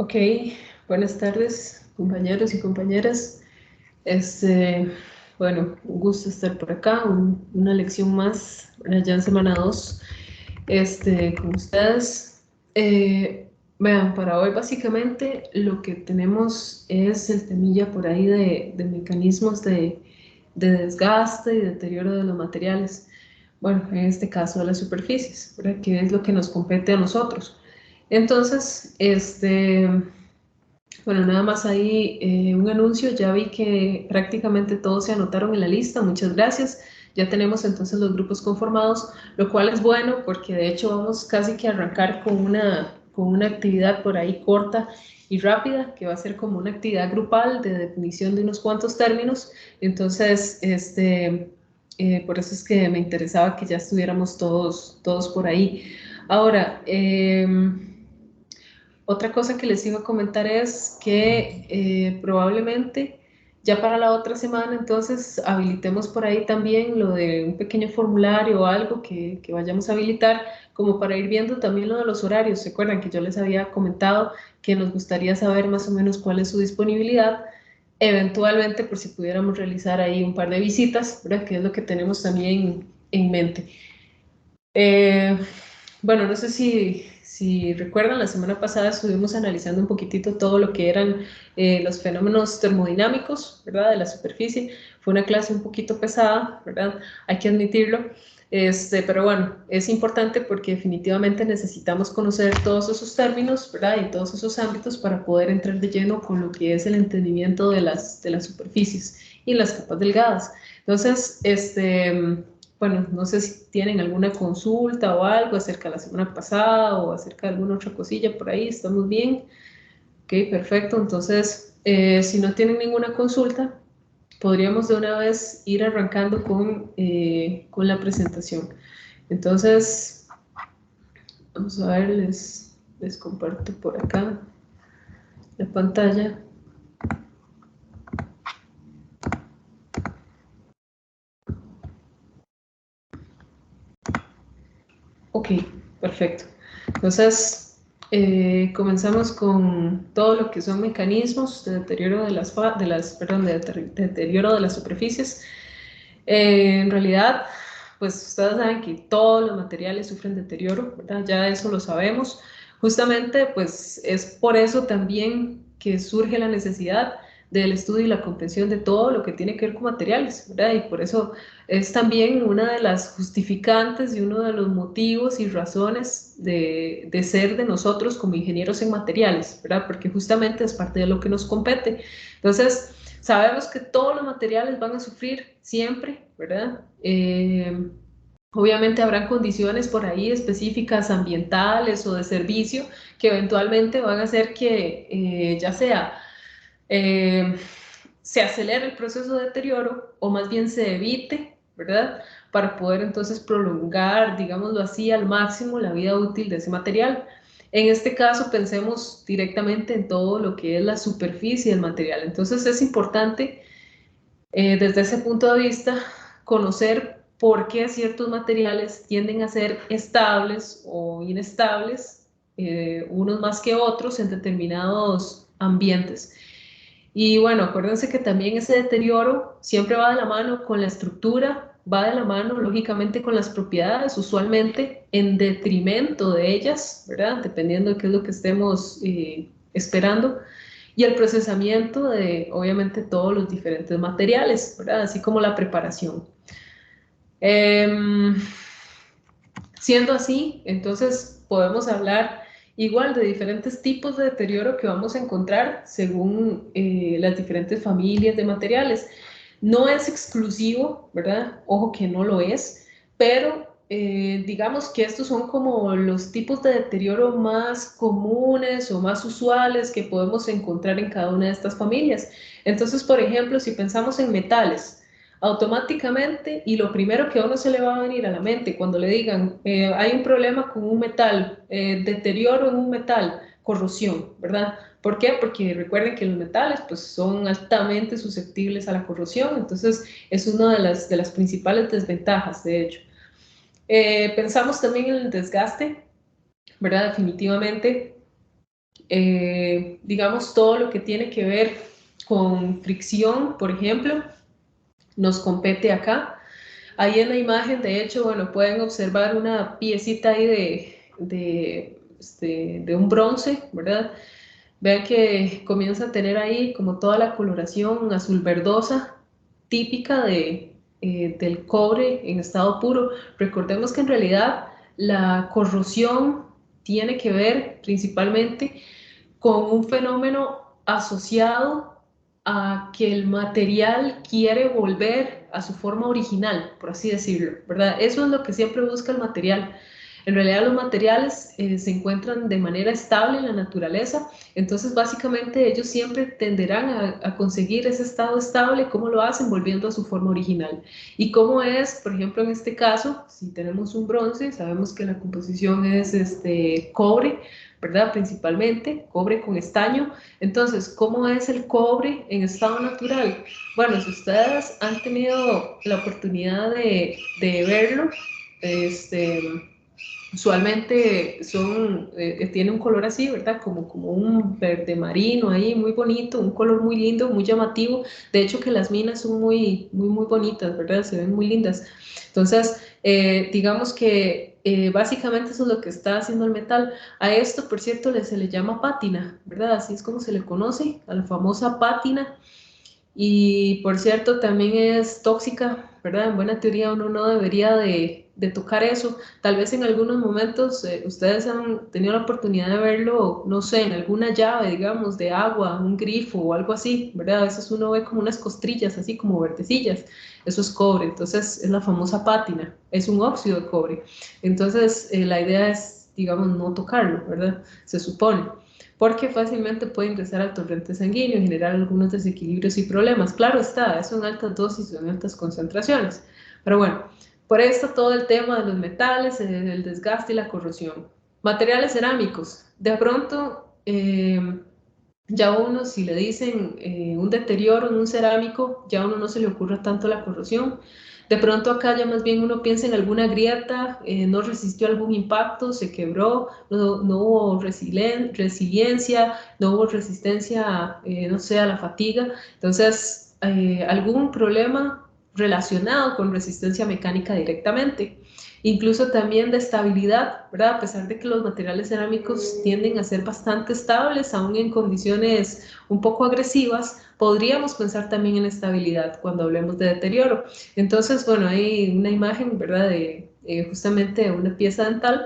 Ok, buenas tardes, compañeros y compañeras. Bueno, un gusto estar por acá, una lección más, ya en semana 2, con ustedes. Vean, para hoy básicamente lo que tenemos es el temilla por ahí de mecanismos de desgaste y deterioro de los materiales. Bueno, en este caso de las superficies, ¿verdad? Que es lo que nos compete a nosotros. Entonces, bueno, nada más ahí un anuncio. Ya vi que prácticamente todos se anotaron en la lista. Muchas gracias. Ya tenemos entonces los grupos conformados, lo cual es bueno porque de hecho vamos casi que a arrancar con una actividad por ahí corta y rápida, que va a ser como una actividad grupal de definición de unos cuantos términos. Entonces, por eso es que me interesaba que ya estuviéramos todos por ahí. Ahora, otra cosa que les iba a comentar es que probablemente ya para la otra semana entonces habilitemos por ahí también lo de un pequeño formulario o algo que vayamos a habilitar como para ir viendo también lo de los horarios. ¿Se acuerdan que yo les había comentado que nos gustaría saber más o menos cuál es su disponibilidad? Eventualmente, por si pudiéramos realizar ahí un par de visitas, ¿verdad? Que es lo que tenemos también en mente. Eh, bueno, no sé si recuerdan, la semana pasada estuvimos analizando un poquitito todo lo que eran los fenómenos termodinámicos, ¿verdad? De la superficie. Fue una clase un poquito pesada, ¿verdad? Hay que admitirlo. Pero bueno, es importante porque definitivamente necesitamos conocer todos esos términos, ¿verdad? Y todos esos ámbitos para poder entrar de lleno con lo que es el entendimiento de las superficies y las capas delgadas. Entonces, bueno, no sé si tienen alguna consulta o algo acerca de la semana pasada o acerca de alguna otra cosilla por ahí. ¿Estamos bien? Ok, perfecto. Entonces, si no tienen ninguna consulta, podríamos de una vez ir arrancando con la presentación. Entonces, vamos a ver, les comparto por acá la pantalla. Ok, perfecto. Entonces, comenzamos con todo lo que son mecanismos de deterioro perdón, de deterioro de las superficies. En realidad, pues ustedes saben que todos los materiales sufren deterioro, ¿verdad? Ya eso lo sabemos. Justamente, pues es por eso también que surge la necesidad del estudio y la comprensión de todo lo que tiene que ver con materiales, ¿verdad? Y por eso es también una de las justificantes y uno de los motivos y razones de ser de nosotros como ingenieros en materiales, ¿verdad? Porque justamente es parte de lo que nos compete. Entonces, sabemos que todos los materiales van a sufrir siempre, ¿verdad? Obviamente habrán condiciones por ahí específicas ambientales o de servicio que eventualmente van a hacer que ya sea eh, se acelere el proceso de deterioro o más bien se evite, ¿verdad? Para poder entonces prolongar, digámoslo así, al máximo la vida útil de ese material. En este caso, pensemos directamente en todo lo que es la superficie del material. Entonces, es importante, desde ese punto de vista, conocer por qué ciertos materiales tienden a ser estables o inestables, unos más que otros en determinados ambientes. Y bueno, acuérdense que también ese deterioro siempre va de la mano con la estructura, va de la mano lógicamente con las propiedades, usualmente en detrimento de ellas, ¿verdad? Dependiendo de qué es lo que estemos esperando. Y el procesamiento de, obviamente, todos los diferentes materiales, ¿verdad? Así como la preparación. Em, Siendo así, entonces podemos hablar igual de diferentes tipos de deterioro que vamos a encontrar según las diferentes familias de materiales. No es exclusivo, ¿verdad? Ojo que no lo es, pero digamos que estos son como los tipos de deterioro más comunes o más usuales que podemos encontrar en cada una de estas familias. Entonces, por ejemplo, si pensamos en metales, automáticamente, y lo primero que a uno se le va a venir a la mente cuando le digan hay un problema con un metal, deterioro en un metal, corrosión, ¿verdad? ¿Por qué? Porque recuerden que los metales pues, son altamente susceptibles a la corrosión, entonces es una de las principales desventajas, de hecho. Pensamos también en el desgaste, ¿verdad? Definitivamente digamos, todo lo que tiene que ver con fricción, por ejemplo, nos compete acá. Ahí en la imagen, de hecho, bueno, pueden observar una piecita ahí de un bronce, ¿verdad? Vean que comienza a tener ahí como toda la coloración azul verdosa típica del cobre en estado puro. Recordemos que en realidad la corrosión tiene que ver principalmente con un fenómeno asociado a que el material quiere volver a su forma original, por así decirlo, ¿verdad? Eso es lo que siempre busca el material. En realidad los materiales se encuentran de manera estable en la naturaleza, entonces básicamente ellos siempre tenderán a conseguir ese estado estable. ¿Cómo lo hacen? Volviendo a su forma original. ¿Y cómo es, por ejemplo, en este caso, si tenemos un bronce, sabemos que la composición es cobre, ¿verdad? Principalmente cobre con estaño. Entonces, ¿cómo es el cobre en estado natural? Bueno, si ustedes han tenido la oportunidad de verlo, este, usualmente tiene un color así, ¿verdad? Como un verde marino ahí, muy bonito, un color muy lindo, muy llamativo. De hecho, que las minas son muy bonitas, ¿verdad? Se ven muy lindas. Entonces, digamos que básicamente eso es lo que está haciendo el metal. A esto, por cierto, se le llama pátina, ¿verdad? Así es como se le conoce, a la famosa pátina. Y por cierto, también es tóxica, ¿verdad? En buena teoría uno no debería de tocar eso. Tal vez en algunos momentos ustedes han tenido la oportunidad de verlo, no sé, en alguna llave, digamos, de agua, un grifo o algo así, ¿verdad? A veces uno ve como unas costrillas, así como vertecillas. Eso es cobre, entonces es la famosa pátina, es un óxido de cobre. Entonces la idea es, digamos, no tocarlo, ¿verdad? Se supone porque fácilmente puede ingresar al torrente sanguíneo y generar algunos desequilibrios y problemas. Claro está, eso en altas dosis o en altas concentraciones. Pero bueno, por esto todo el tema de los metales, el desgaste y la corrosión. Materiales cerámicos. De pronto, ya uno, si le dicen un deterioro en un cerámico, ya a uno no se le ocurre tanto la corrosión. De pronto acá ya más bien uno piensa en alguna grieta, no resistió algún impacto, se quebró, no hubo resiliencia, no hubo resistencia, no sé, a la fatiga. Entonces, algún problema relacionado con resistencia mecánica directamente. Incluso también de estabilidad, ¿verdad? A pesar de que los materiales cerámicos tienden a ser bastante estables, aún en condiciones un poco agresivas, podríamos pensar también en estabilidad cuando hablemos de deterioro. Entonces, bueno, hay una imagen, ¿verdad? De justamente una pieza dental.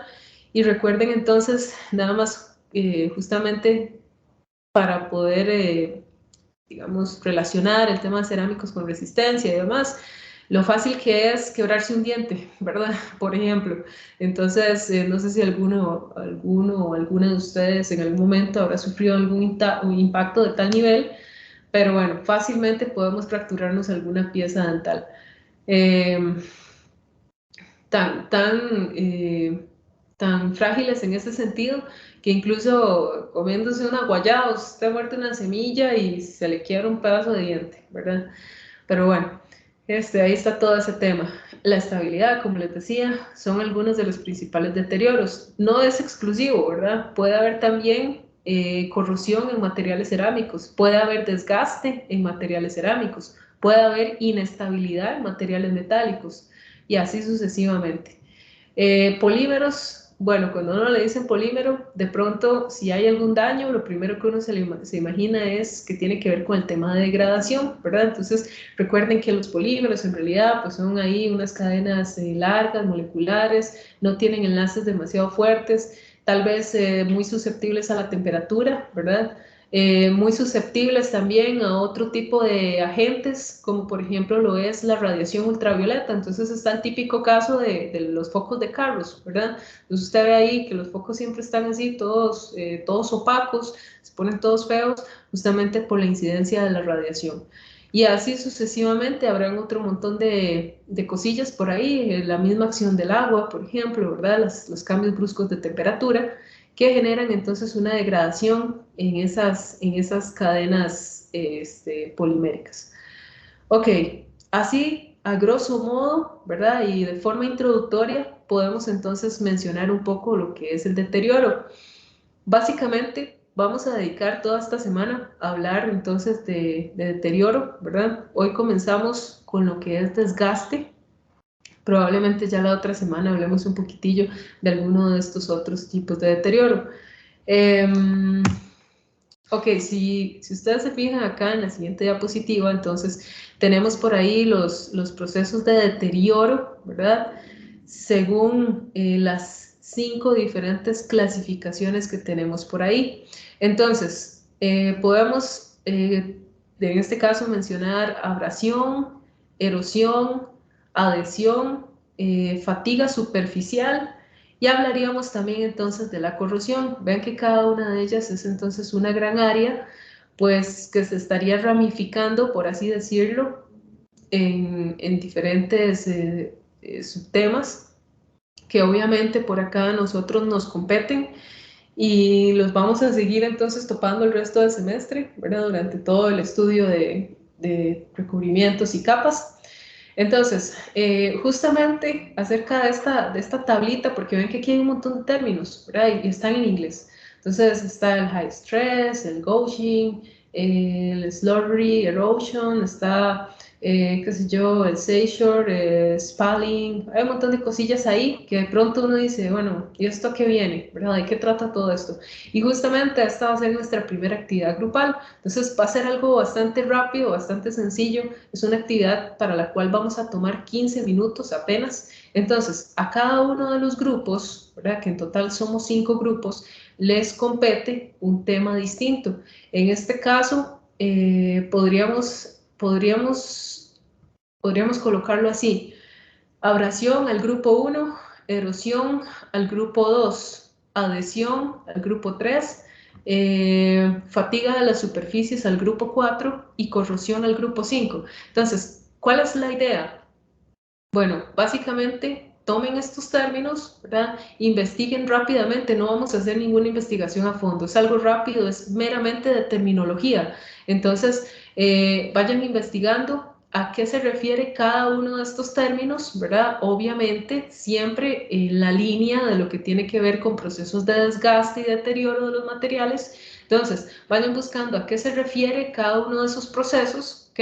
Y recuerden entonces, nada más justamente para poder, digamos, relacionar el tema de cerámicos con resistencia y demás, lo fácil que es quebrarse un diente, ¿verdad? Por ejemplo. Entonces, no sé si alguno o alguna de ustedes en algún momento habrá sufrido un impacto de tal nivel, pero bueno, fácilmente podemos fracturarnos alguna pieza dental. Eh, tan, tan, eh, tan frágiles en ese sentido que incluso comiéndose una guayaba, usted muerde una semilla y se le quiebra un pedazo de diente, ¿verdad? Pero bueno, ahí está todo ese tema. La estabilidad, como les decía, son algunos de los principales deterioros. No es exclusivo, ¿verdad? Puede haber también corrosión en materiales cerámicos, puede haber desgaste en materiales cerámicos, puede haber inestabilidad en materiales metálicos y así sucesivamente. Polímeros, bueno, cuando uno le dicen polímero, de pronto si hay algún daño, lo primero que uno se imagina es que tiene que ver con el tema de degradación, ¿verdad? Entonces recuerden que los polímeros en realidad pues son ahí unas cadenas largas, moleculares, no tienen enlaces demasiado fuertes, tal vez muy susceptibles a la temperatura, ¿verdad? Muy susceptibles también a otro tipo de agentes, como por ejemplo lo es la radiación ultravioleta. Entonces está el típico caso de los focos de carros, ¿verdad? Entonces usted ve ahí que los focos siempre están así, todos opacos, se ponen todos feos, justamente por la incidencia de la radiación. Y así sucesivamente habrán otro montón de cosillas por ahí, la misma acción del agua, por ejemplo, ¿verdad? Los cambios bruscos de temperatura que generan entonces una degradación en esas cadenas poliméricas. Ok, así a grosso modo, ¿verdad? Y de forma introductoria podemos entonces mencionar un poco lo que es el deterioro. Básicamente, vamos a dedicar toda esta semana a hablar entonces de deterioro, ¿verdad? Hoy comenzamos con lo que es desgaste. Probablemente ya la otra semana hablemos un poquitillo de alguno de estos otros tipos de deterioro. Ok, si ustedes se fijan acá en la siguiente diapositiva, entonces tenemos por ahí los procesos de deterioro, ¿verdad? Según las 5 diferentes clasificaciones que tenemos por ahí. Entonces, podemos en este caso mencionar abrasión, erosión, adhesión, fatiga superficial, y hablaríamos también entonces de la corrosión. Vean que cada una de ellas es entonces una gran área, pues que se estaría ramificando, por así decirlo, en diferentes subtemas que obviamente por acá a nosotros nos competen y los vamos a seguir entonces topando el resto del semestre, ¿verdad? Durante todo el estudio de recubrimientos y capas. Entonces, justamente acerca de esta tablita, porque ven que aquí hay un montón de términos, ¿verdad? Y están en inglés. Entonces está el high stress, el gauging, el slurry erosion, está, qué sé yo, el seashore, spalling, hay un montón de cosillas ahí que de pronto uno dice, bueno, ¿y esto a qué viene? ¿Verdad? ¿De qué trata todo esto? Y justamente esta va a ser nuestra primera actividad grupal. Entonces va a ser algo bastante rápido, bastante sencillo. Es una actividad para la cual vamos a tomar 15 minutos apenas. Entonces, a cada uno de los grupos, ¿verdad? Que en total somos 5 grupos, les compete un tema distinto. En este caso, podríamos colocarlo así. Abrasión al grupo 1, erosión al grupo 2, adhesión al grupo 3, fatiga de las superficies al grupo 4 y corrosión al grupo 5. Entonces, ¿cuál es la idea? Bueno, básicamente tomen estos términos, ¿verdad? Investiguen rápidamente, no vamos a hacer ninguna investigación a fondo, es algo rápido, es meramente de terminología. Entonces, vayan investigando a qué se refiere cada uno de estos términos, ¿verdad? Obviamente, siempre en la línea de lo que tiene que ver con procesos de desgaste y deterioro de los materiales. Entonces, vayan buscando a qué se refiere cada uno de esos procesos, ¿ok?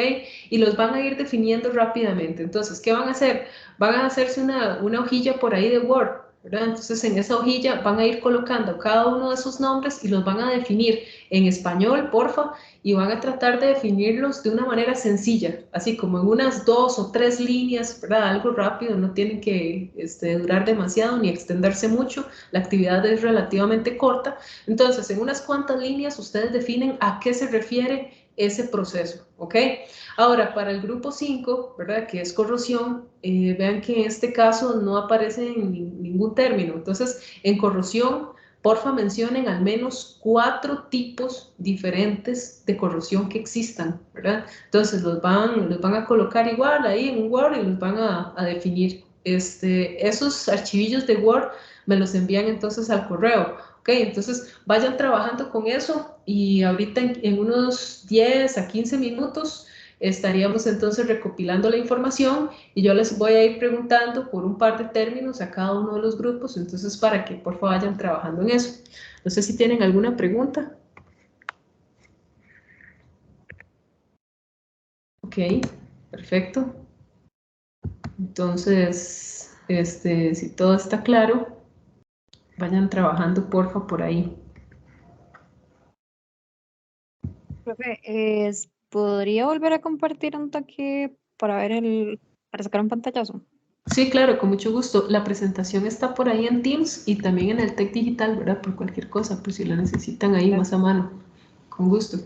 Y los van a ir definiendo rápidamente. Entonces, ¿qué van a hacer? Van a hacerse una hojilla por ahí de Word, ¿verdad? Entonces, en esa hojilla van a ir colocando cada uno de esos nombres y los van a definir en español, porfa, y van a tratar de definirlos de una manera sencilla, así como en unas 2 o 3 líneas, ¿verdad? Algo rápido, no tienen que durar demasiado ni extenderse mucho, la actividad es relativamente corta. Entonces, en unas cuantas líneas ustedes definen a qué se refiere ese proceso, ¿ok? Ahora, para el grupo 5, ¿verdad? Que es corrosión, vean que en este caso no aparece en ningún término. Entonces, en corrosión, porfa mencionen al menos 4 tipos diferentes de corrosión que existan, ¿verdad? Entonces, los van a colocar igual ahí en un Word y los van a definir. Esos archivillos de Word me los envían entonces al correo. Ok, entonces vayan trabajando con eso y ahorita en unos 10 a 15 minutos estaríamos entonces recopilando la información y yo les voy a ir preguntando por un par de términos a cada uno de los grupos, entonces para que por favor vayan trabajando en eso. No sé si tienen alguna pregunta. Ok, perfecto. Entonces, si todo está claro, vayan trabajando porfa por ahí. Profe, ¿podría volver a compartir un toque para ver para sacar un pantallazo? Sí, claro, con mucho gusto. La presentación está por ahí en Teams y también en el Tech Digital, ¿verdad? Por cualquier cosa, por si la necesitan ahí más a Gracias. mano. Con gusto.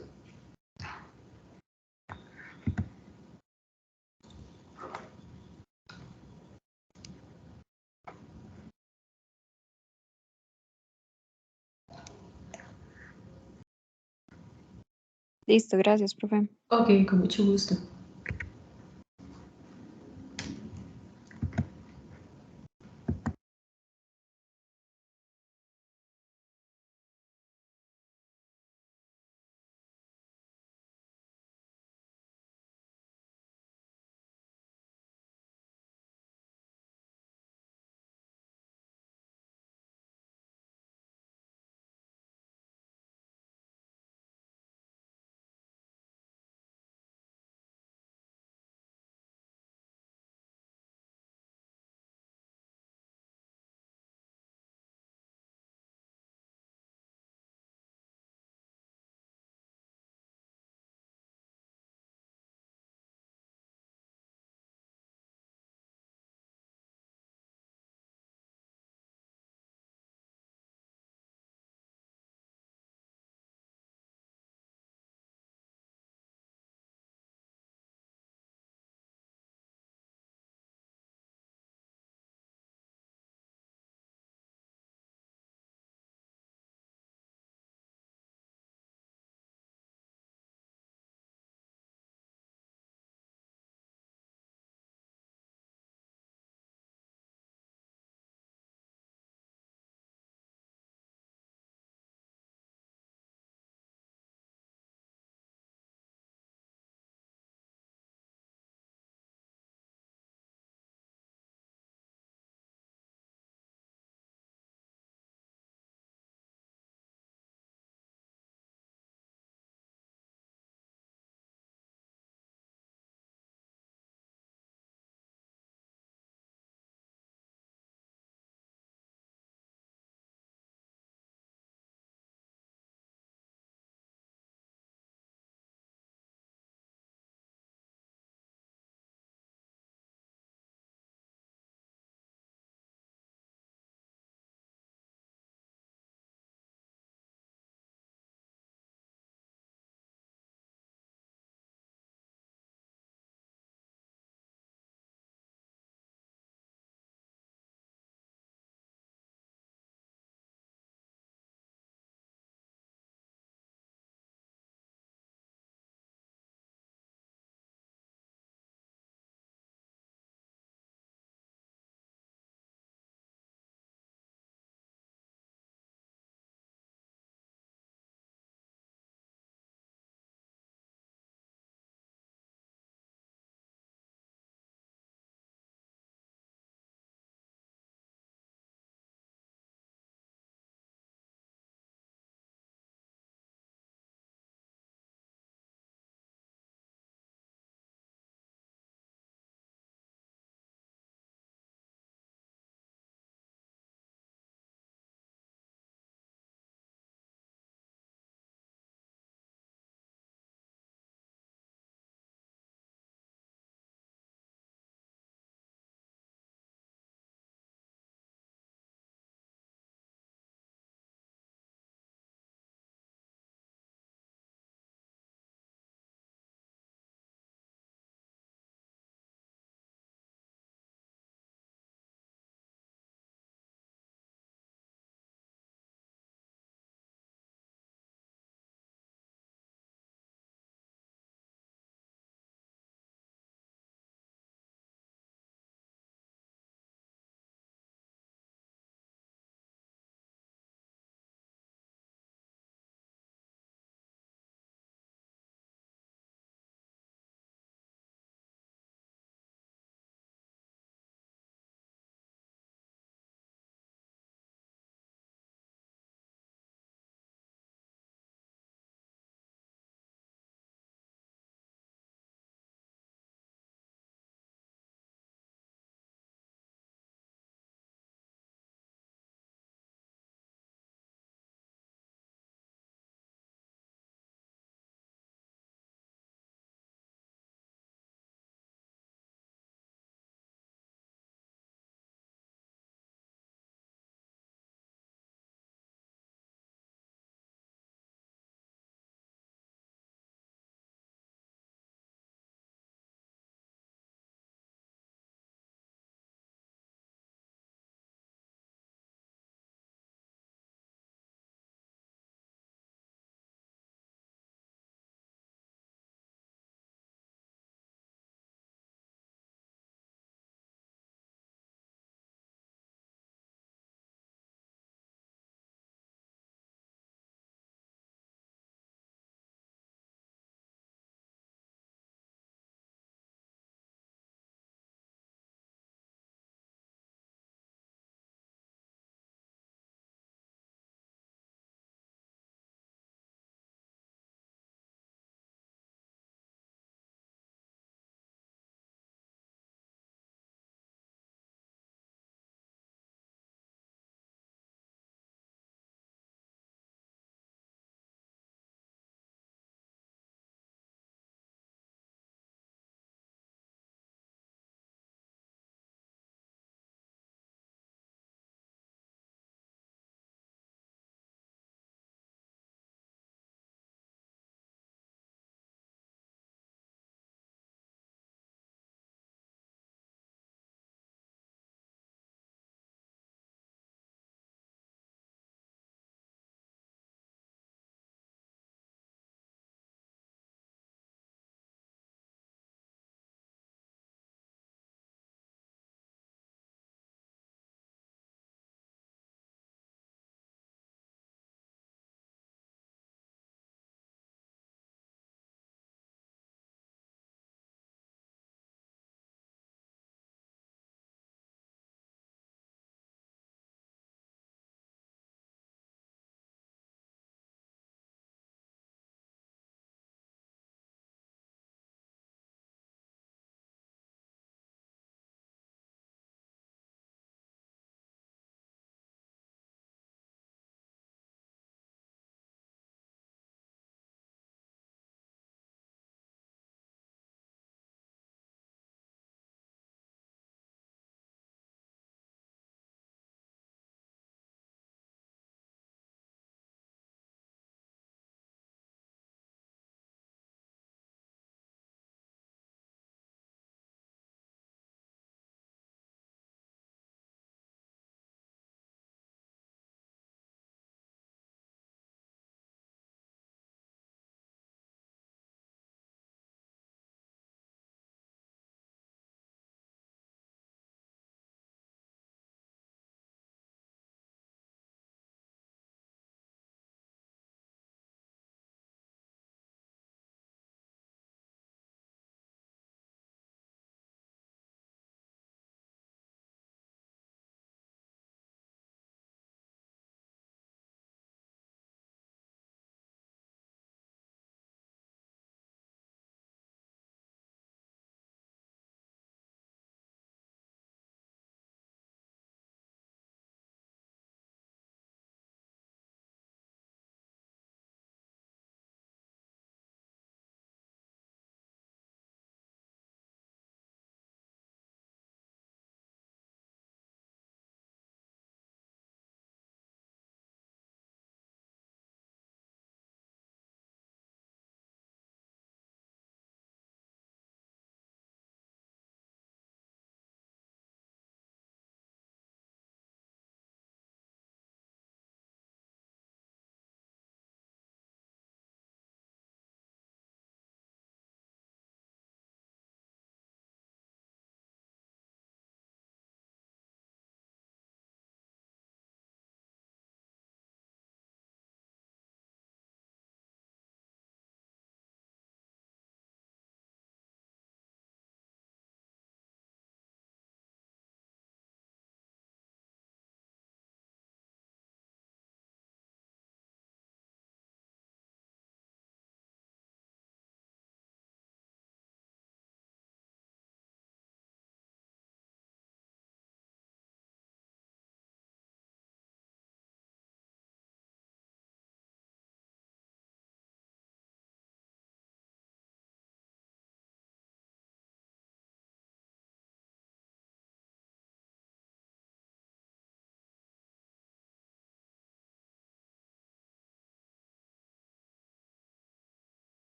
Listo, gracias, profe. Ok, con mucho gusto.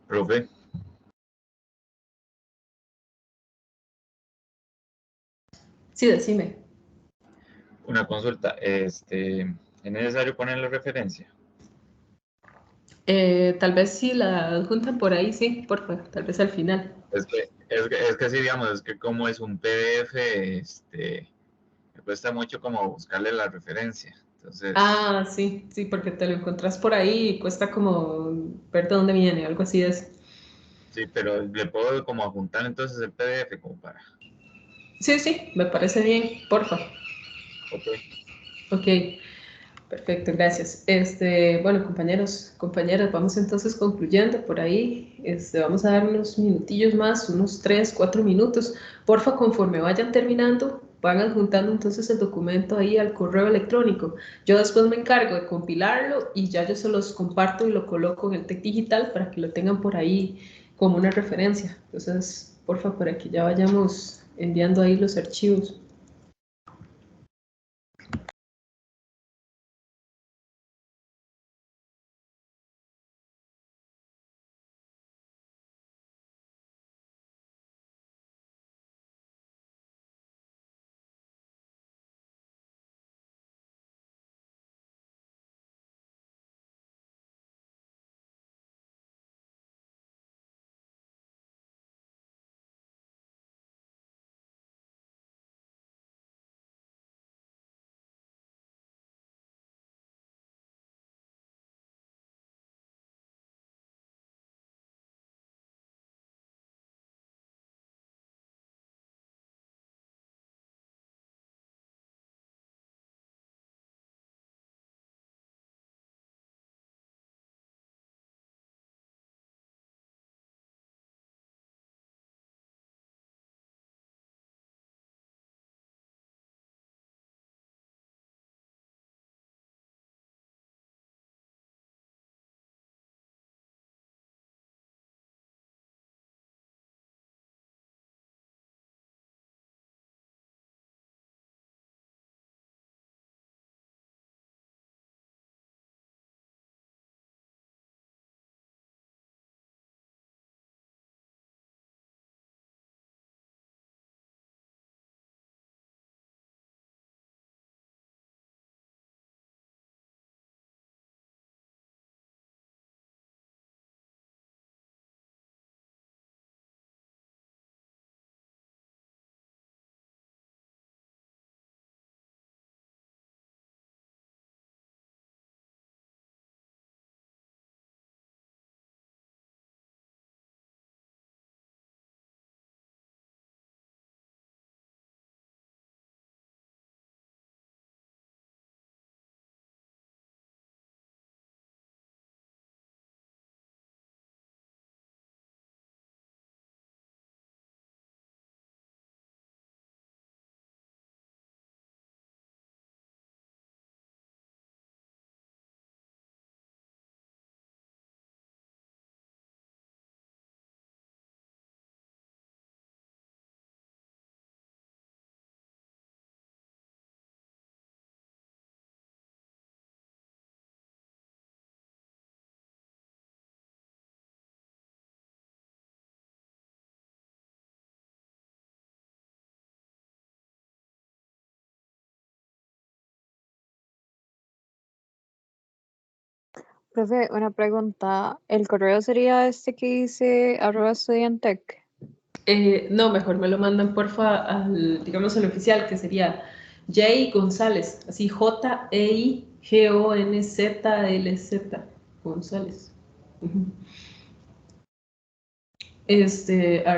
Profe, Sí, decime. una consulta. ¿Es necesario poner la referencia? Tal vez si la adjuntan por ahí, sí, por favor, tal vez al final. Es que sí, digamos, es que como es un PDF, me cuesta mucho como buscarle la referencia. Entonces, Ah, sí, sí, porque te lo encontrás por ahí y cuesta como ver de dónde viene, algo así es. sí, pero le puedo como adjuntar entonces el PDF como para. Sí, sí, me parece bien, porfa. Ok, Ok, perfecto, gracias. Bueno, compañeros, compañeras, vamos entonces concluyendo por ahí. Vamos a dar unos minutillos más, unos 3, 4 minutos. Porfa, conforme vayan terminando, van adjuntando entonces el documento ahí al correo electrónico. Yo después me encargo de compilarlo y ya yo se los comparto y lo coloco en el TEC digital para que lo tengan por ahí como una referencia. Entonces, porfa, para que ya vayamos enviando ahí los archivos. Profe, una pregunta. ¿El correo sería este que dice @estudiantec? No, mejor me lo mandan porfa al, digamos, al oficial, que sería Jay González, así Jaigonzlz, González. Ujú. @itcr.ac.cr.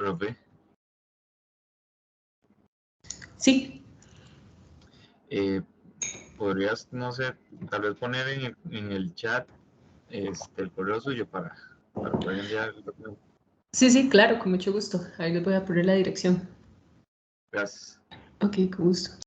Profe. Sí. Podrías, no sé, tal vez poner en el chat el correo suyo para poder enviar el documento. Sí, sí, claro, con mucho gusto. Ahí les voy a poner la dirección. Gracias. Ok, con gusto.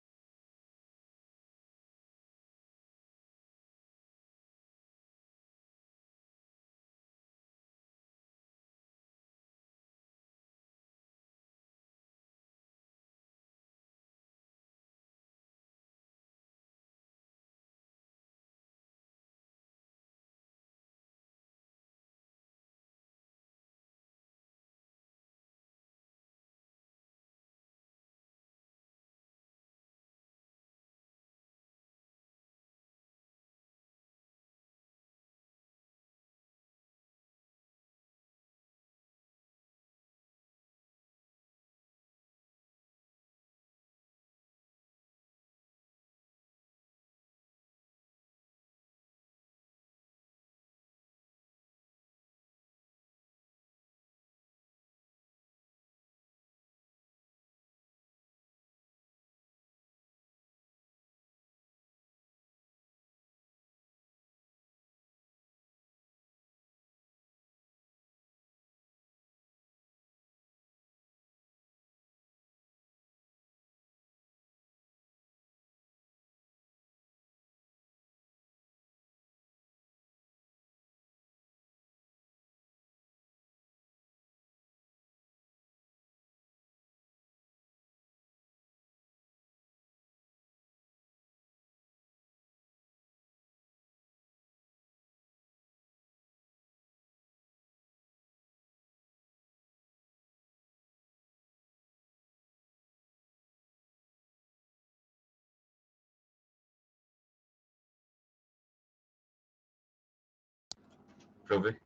Profe.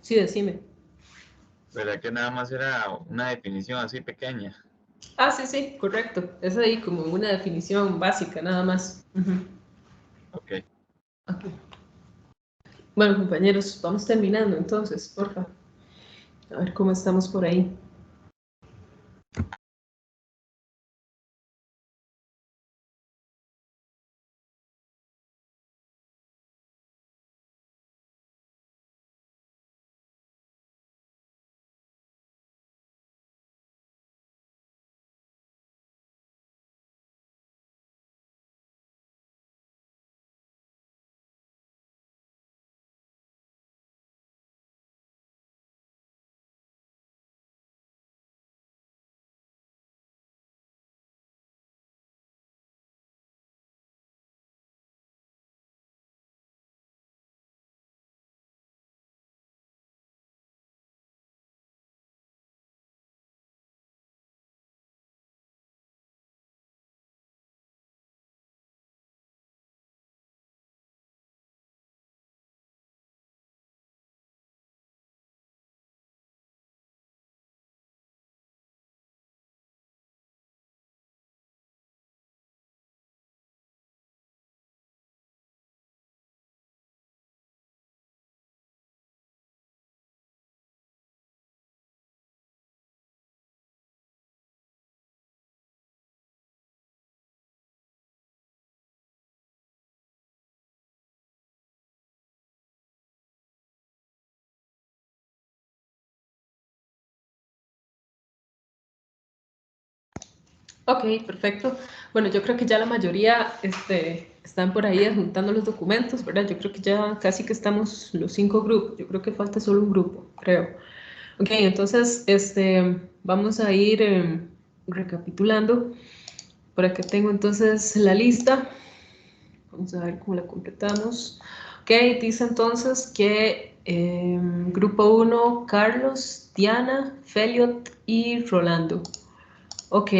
Sí, decime. ¿Verdad que nada más era una definición así pequeña? Ah, sí, sí, correcto. Es ahí como una definición básica, nada más. Ok. Okay. Bueno, compañeros, vamos terminando entonces, por favor. A ver cómo estamos por ahí. Ok, perfecto. Bueno, yo creo que ya la mayoría están por ahí adjuntando los documentos, ¿verdad? Yo creo que ya casi que estamos los 5 grupos. Yo creo que falta solo un grupo, creo. Ok, entonces vamos a ir recapitulando. Por acá tengo entonces la lista. Vamos a ver cómo la completamos. Ok, dice entonces que grupo 1, Carlos, Diana, Feliot y Rolando. Ok,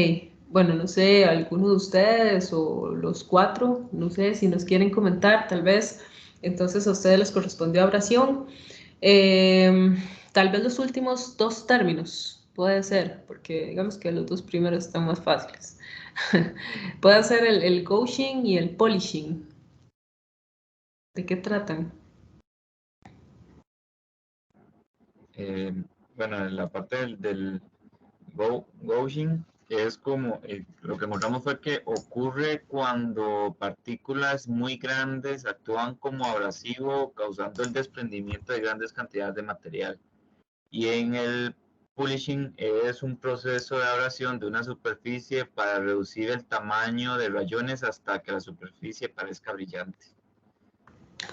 bueno, no sé, alguno de ustedes o los 4, no sé si nos quieren comentar, tal vez. Entonces a ustedes les correspondió oración. Tal vez los últimos 2 términos, puede ser, porque digamos que los 2 primeros están más fáciles. Puede ser el coaching y el polishing. ¿De qué tratan? Bueno, la parte del gauching es como, lo que encontramos fue que ocurre cuando partículas muy grandes actúan como abrasivo, causando el desprendimiento de grandes cantidades de material. Y en el polishing es un proceso de abrasión de una superficie para reducir el tamaño de rayones hasta que la superficie parezca brillante.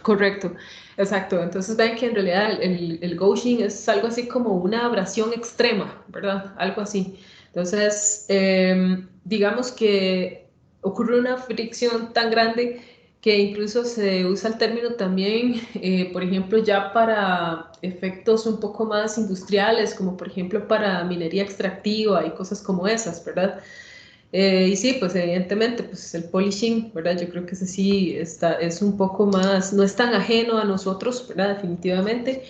Correcto, exacto. Entonces ven que en realidad el gauching es algo así como una abrasión extrema, ¿verdad? Algo así. Entonces, digamos que ocurre una fricción tan grande que incluso se usa el término también, por ejemplo, ya para efectos un poco más industriales, como por ejemplo para minería extractiva y cosas como esas, ¿verdad? Y sí, pues evidentemente, pues el polishing, ¿verdad? Yo creo que ese sí es un poco más, no es tan ajeno a nosotros, ¿verdad? Definitivamente.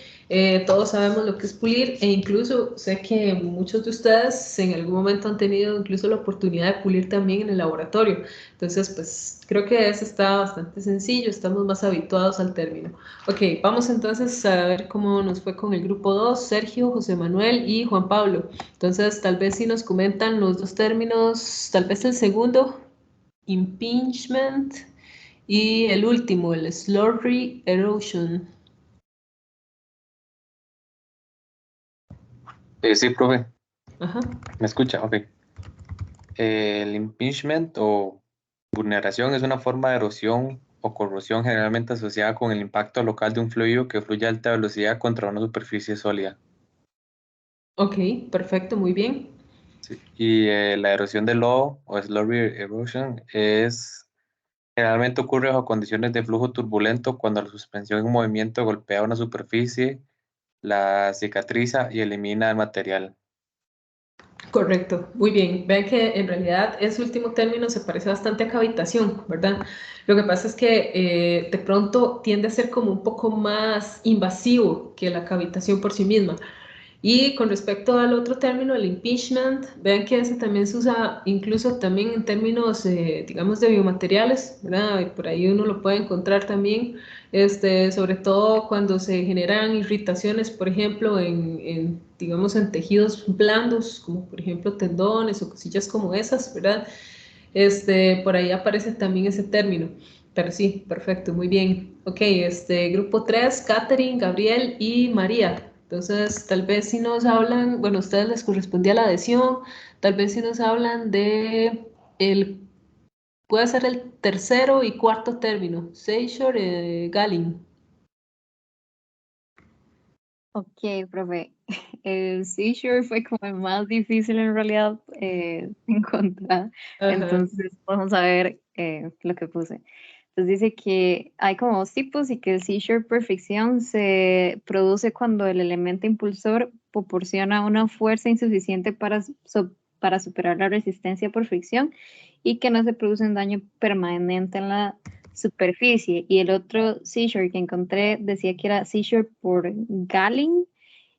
Todos sabemos lo que es pulir e incluso sé que muchos de ustedes en algún momento han tenido incluso la oportunidad de pulir también en el laboratorio. Entonces, pues creo que ese está bastante sencillo, estamos más habituados al término. Ok, vamos entonces a ver cómo nos fue con el grupo 2, Sergio, José Manuel y Juan Pablo. Entonces, tal vez si nos comentan los dos términos, tal vez el segundo, impingement, y el último, el slurry erosion. Sí, profe, Ajá. ¿me escucha? Ok. El impingement o vulneración es una forma de erosión o corrosión generalmente asociada con el impacto local de un fluido que fluye a alta velocidad contra una superficie sólida. Ok, perfecto, muy bien. Sí. Y la erosión del lodo o slurry erosion generalmente ocurre bajo condiciones de flujo turbulento cuando la suspensión en movimiento golpea una superficie, la cicatriza y elimina el material. Correcto, muy bien. Vean que en realidad ese último término se parece bastante a cavitación, ¿verdad? Lo que pasa es que de pronto tiende a ser como un poco más invasivo que la cavitación por sí misma. Y con respecto al otro término, el impeachment, vean que ese también se usa incluso también en términos, digamos, de biomateriales, ¿verdad? Y por ahí uno lo puede encontrar también, sobre todo cuando se generan irritaciones, por ejemplo, digamos, en tejidos blandos, como por ejemplo tendones o cosillas como esas, ¿verdad? Por ahí aparece también ese término. Pero sí, perfecto, muy bien. Ok, grupo 3, Catherine, Gabriel y María. Entonces, tal vez si nos hablan, bueno, a ustedes les correspondía la adhesión, tal vez si nos hablan de el, puede ser el tercero y cuarto término, Seishore, Galin. Ok, profe. El seizure fue como el más difícil en realidad encontrar. Ajá, Entonces vamos a ver lo que puse. Entonces dice que hay como dos tipos y que el seizure por fricción se produce cuando el elemento impulsor proporciona una fuerza insuficiente para superar la resistencia por fricción y que no se produce un daño permanente en la superficie. Y el otro seizure que encontré decía que era seizure por galling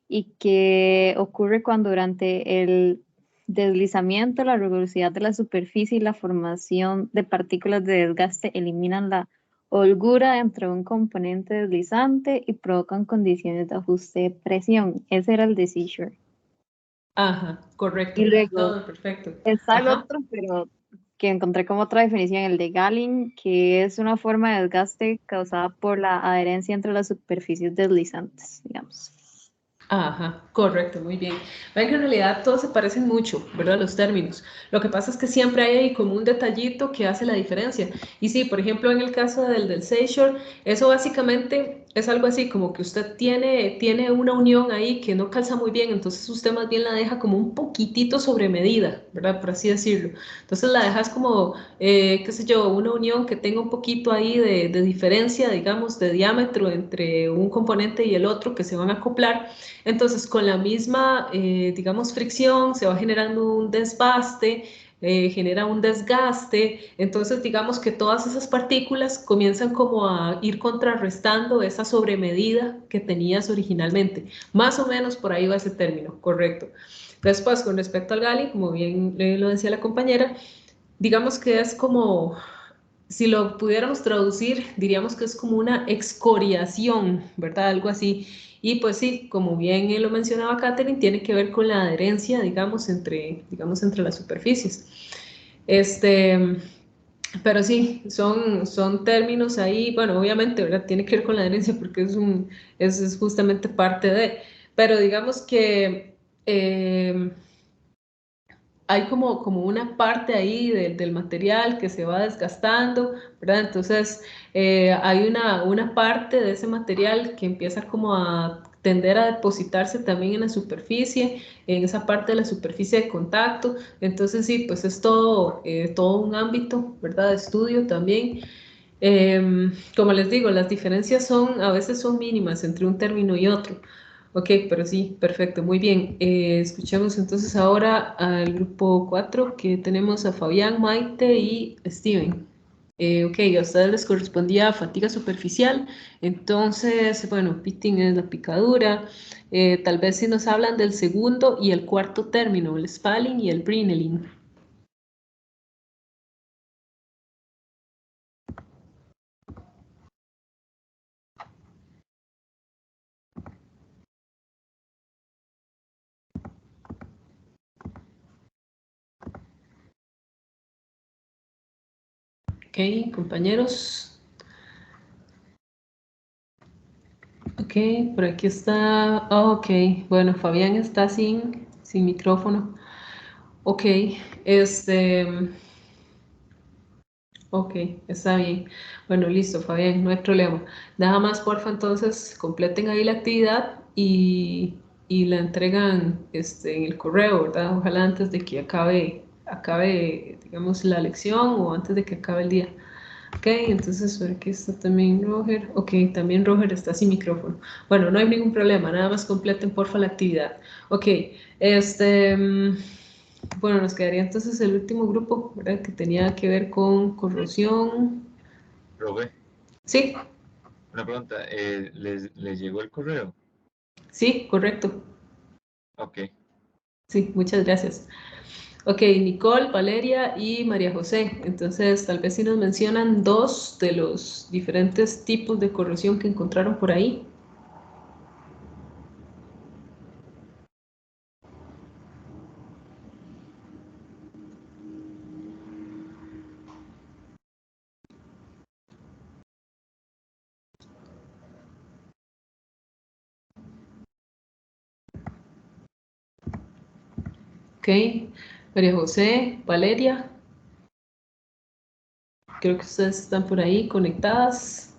y que ocurre cuando durante el deslizamiento, la rugosidad de la superficie y la formación de partículas de desgaste eliminan la holgura entre un componente deslizante y provocan condiciones de ajuste de presión. Ese era el de seizure. ajá, correcto. Y luego No, perfecto. está el Ajá. otro, pero que encontré como otra definición, el de Galling, que es una forma de desgaste causada por la adherencia entre las superficies deslizantes, digamos. Ajá, correcto, muy bien. Ven que en realidad todos se parecen mucho, ¿verdad? Los términos. Lo que pasa es que siempre hay ahí como un detallito que hace la diferencia. Y sí, por ejemplo, en el caso del seashore, eso básicamente es algo así como que usted tiene una unión ahí que no calza muy bien, entonces usted más bien la deja como un poquitito sobre medida, ¿verdad? Por así decirlo. Entonces la dejas como, qué sé yo, una unión que tenga un poquito ahí de diferencia, digamos, de diámetro entre un componente y el otro que se van a acoplar. Entonces, con la misma, digamos, fricción, se va generando un desbaste, genera un desgaste. Entonces, digamos que todas esas partículas comienzan como a ir contrarrestando esa sobremedida que tenías originalmente. Más o menos por ahí va ese término, correcto. Después, con respecto al Gali, como bien lo decía la compañera, digamos que es como si lo pudiéramos traducir, diríamos que es como una excoriación, ¿verdad? Algo así. Y pues sí, como bien lo mencionaba Catherine, tiene que ver con la adherencia, digamos, entre las superficies. Pero sí, son términos ahí, bueno, obviamente, ¿verdad? Tiene que ver con la adherencia porque es justamente parte de, pero digamos que hay como una parte ahí del material que se va desgastando, ¿verdad? Entonces, hay una parte de ese material que empieza como a tender a depositarse también en la superficie, en esa parte de la superficie de contacto. Entonces, sí, pues es todo un ámbito, ¿verdad? De estudio también. Como les digo, las diferencias a veces son mínimas entre un término y otro. Ok, pero sí, perfecto, muy bien. Escuchemos entonces ahora al grupo 4 que tenemos a Fabián, Maite y Steven. Ok, a ustedes les correspondía fatiga superficial, entonces, bueno, pitting es la picadura. Tal vez si nos hablan del segundo y el cuarto término, el spalling y el brinelling. Ok, compañeros. Ok, por aquí está. Ok, bueno, Fabián está sin micrófono. Ok, este. Ok, está bien. Bueno, listo, Fabián, no hay problema. Nada más, porfa, entonces completen ahí la actividad y la entregan en el correo, ¿verdad? Ojalá antes de que acabe, digamos, la lección o antes de que acabe el día. Ok, entonces por aquí está también Roger. Ok, también Roger está sin micrófono. Bueno, no hay ningún problema, nada más completen porfa la actividad. Ok, bueno, nos quedaría entonces el último grupo, ¿verdad? Que tenía que ver con corrosión. Robé, Sí, una pregunta, ¿les llegó el correo? sí, correcto. Ok. Sí, muchas gracias. Ok, Nicole, Valeria y María José. Entonces, tal vez si nos mencionan dos de los diferentes tipos de corrosión que encontraron por ahí. Ok, María José, Valeria. Creo que ustedes están por ahí conectadas.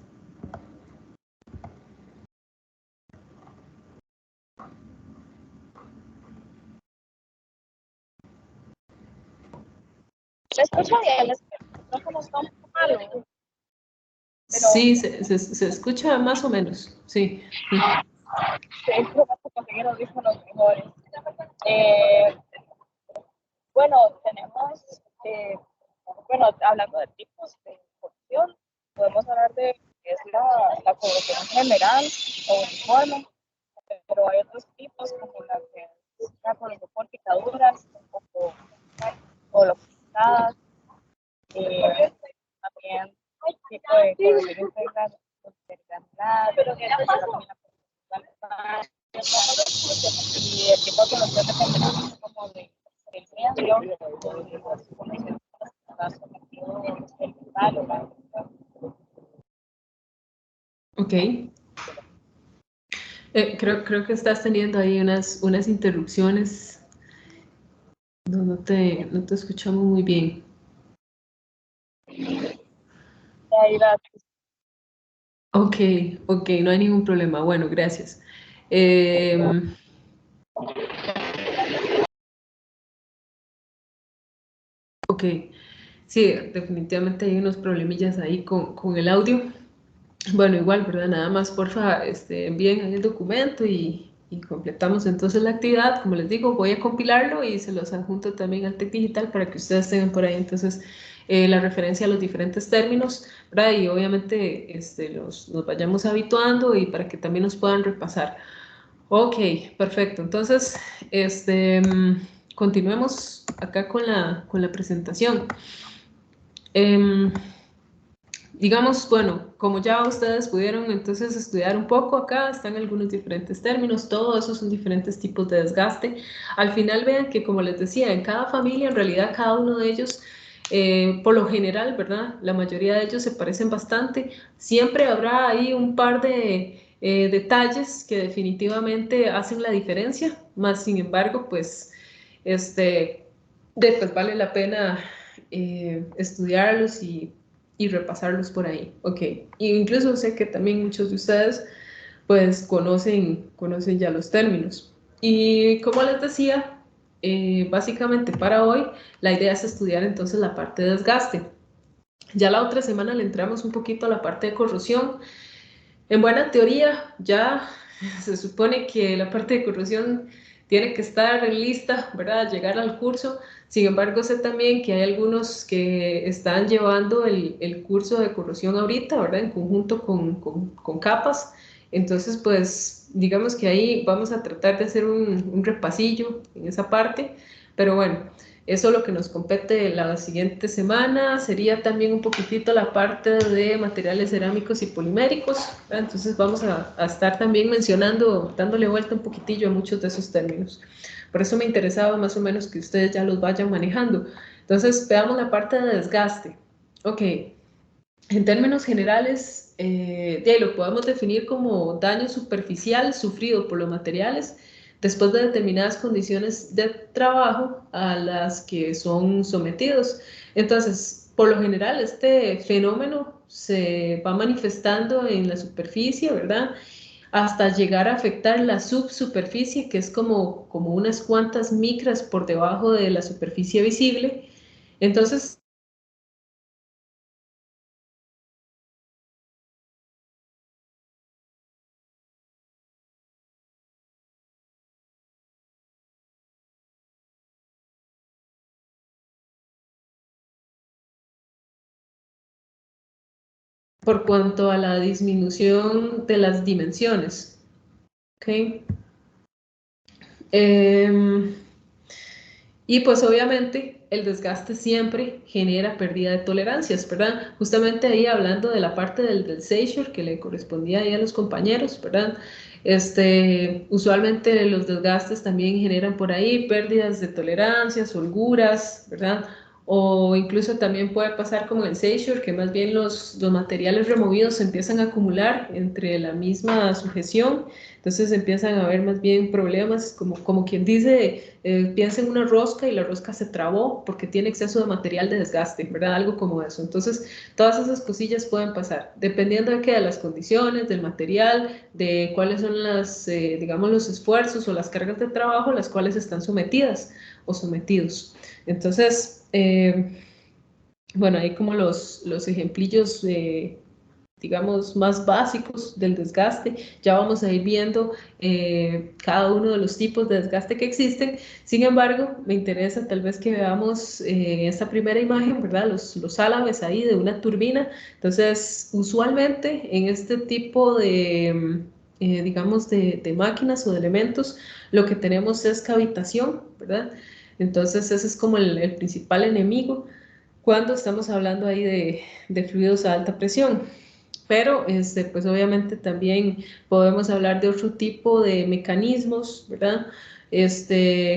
Se escucha bien, es que el micrófono está un poco malo, pero Sí, se escucha más o menos. Sí. sí, vamos a conseguir audífonos mejores. Eh, bueno, tenemos, bueno, hablando de tipos de corrupción, podemos hablar de que es la corrupción general o uniforme, pero hay otros tipos como la que es la corrupción por picaduras o localizadas. También hay tipo de corrosión integral, pero que y el tipo de corrosión depende mucho como del medio o de las condiciones que está sometido el metal o la. Ok. Creo que estás teniendo ahí unas interrupciones. No te escuchamos muy bien. Ahí va. Ok, ok, no hay ningún problema. Bueno, gracias. Ok, sí, definitivamente hay unos problemillas ahí con el audio. Bueno, igual, ¿verdad? Nada más, porfa, envíen ahí el documento y completamos entonces la actividad. Como les digo, voy a compilarlo y se los adjunto también al TEC Digital para que ustedes tengan por ahí entonces la referencia a los diferentes términos, ¿verdad? Y obviamente nos vayamos habituando y para que también nos puedan repasar. Ok, perfecto. Entonces, continuemos acá con la presentación. Em, digamos, bueno, como ya ustedes pudieron entonces estudiar un poco acá, están algunos diferentes términos, todo eso son diferentes tipos de desgaste. Al final vean que, como les decía, en cada familia, en realidad cada uno de ellos, por lo general, ¿verdad? La mayoría de ellos se parecen bastante. Siempre habrá ahí un par de detalles que definitivamente hacen la diferencia, más sin embargo, pues, pues vale la pena estudiarlos y repasarlos por ahí. Ok, y incluso sé que también muchos de ustedes pues conocen ya los términos. Y como les decía, básicamente para hoy la idea es estudiar entonces la parte de desgaste. Ya la otra semana le entramos un poquito a la parte de corrosión. En buena teoría, ya se supone que la parte de corrosión tiene que estar lista, ¿verdad? Llegar al curso. Sin embargo, sé también que hay algunos que están llevando el curso de corrosión ahorita, ¿verdad? En conjunto con capas. Entonces, pues, digamos que ahí vamos a tratar de hacer un repasillo en esa parte. Pero bueno, eso es lo que nos compete la siguiente semana. Sería también un poquitito la parte de materiales cerámicos y poliméricos, ¿verdad? Entonces vamos a estar también mencionando, dándole vuelta un poquitillo a muchos de esos términos. Por eso me interesaba más o menos que ustedes ya los vayan manejando. Entonces veamos la parte de desgaste. Ok, en términos generales, de ahí lo podemos definir como daño superficial sufrido por los materiales después de determinadas condiciones de trabajo a las que son sometidos. Entonces, por lo general, este fenómeno se va manifestando en la superficie, ¿verdad? Hasta llegar a afectar la subsuperficie, que es como unas cuantas micras por debajo de la superficie visible. Entonces, por cuanto a la disminución de las dimensiones. ¿Okay? Y pues obviamente el desgaste siempre genera pérdida de tolerancias, ¿verdad? Justamente ahí hablando de la parte del seizure que le correspondía ahí a los compañeros, ¿verdad? Usualmente los desgastes también generan por ahí pérdidas de tolerancias, holguras, ¿verdad? O incluso también puede pasar como en seizure, que más bien los materiales removidos se empiezan a acumular entre la misma sujeción, entonces empiezan a haber más bien problemas, como quien dice, piensa en una rosca y la rosca se trabó porque tiene exceso de material de desgaste, ¿verdad? Algo como eso. Entonces, todas esas cosillas pueden pasar, dependiendo de qué, de las condiciones, del material, de cuáles son las, digamos, los esfuerzos o las cargas de trabajo a las cuales están sometidas o sometidos. Entonces, bueno, hay como los ejemplillos digamos, más básicos del desgaste. Ya vamos a ir viendo cada uno de los tipos de desgaste que existen. Sin embargo, me interesa tal vez que veamos esta primera imagen, ¿verdad? Los álabes ahí de una turbina. Entonces, usualmente en este tipo de, digamos, de máquinas o de elementos, lo que tenemos es cavitación, ¿verdad? Entonces, ese es como el principal enemigo cuando estamos hablando ahí de fluidos a alta presión. Pero, pues obviamente también podemos hablar de otro tipo de mecanismos, ¿verdad?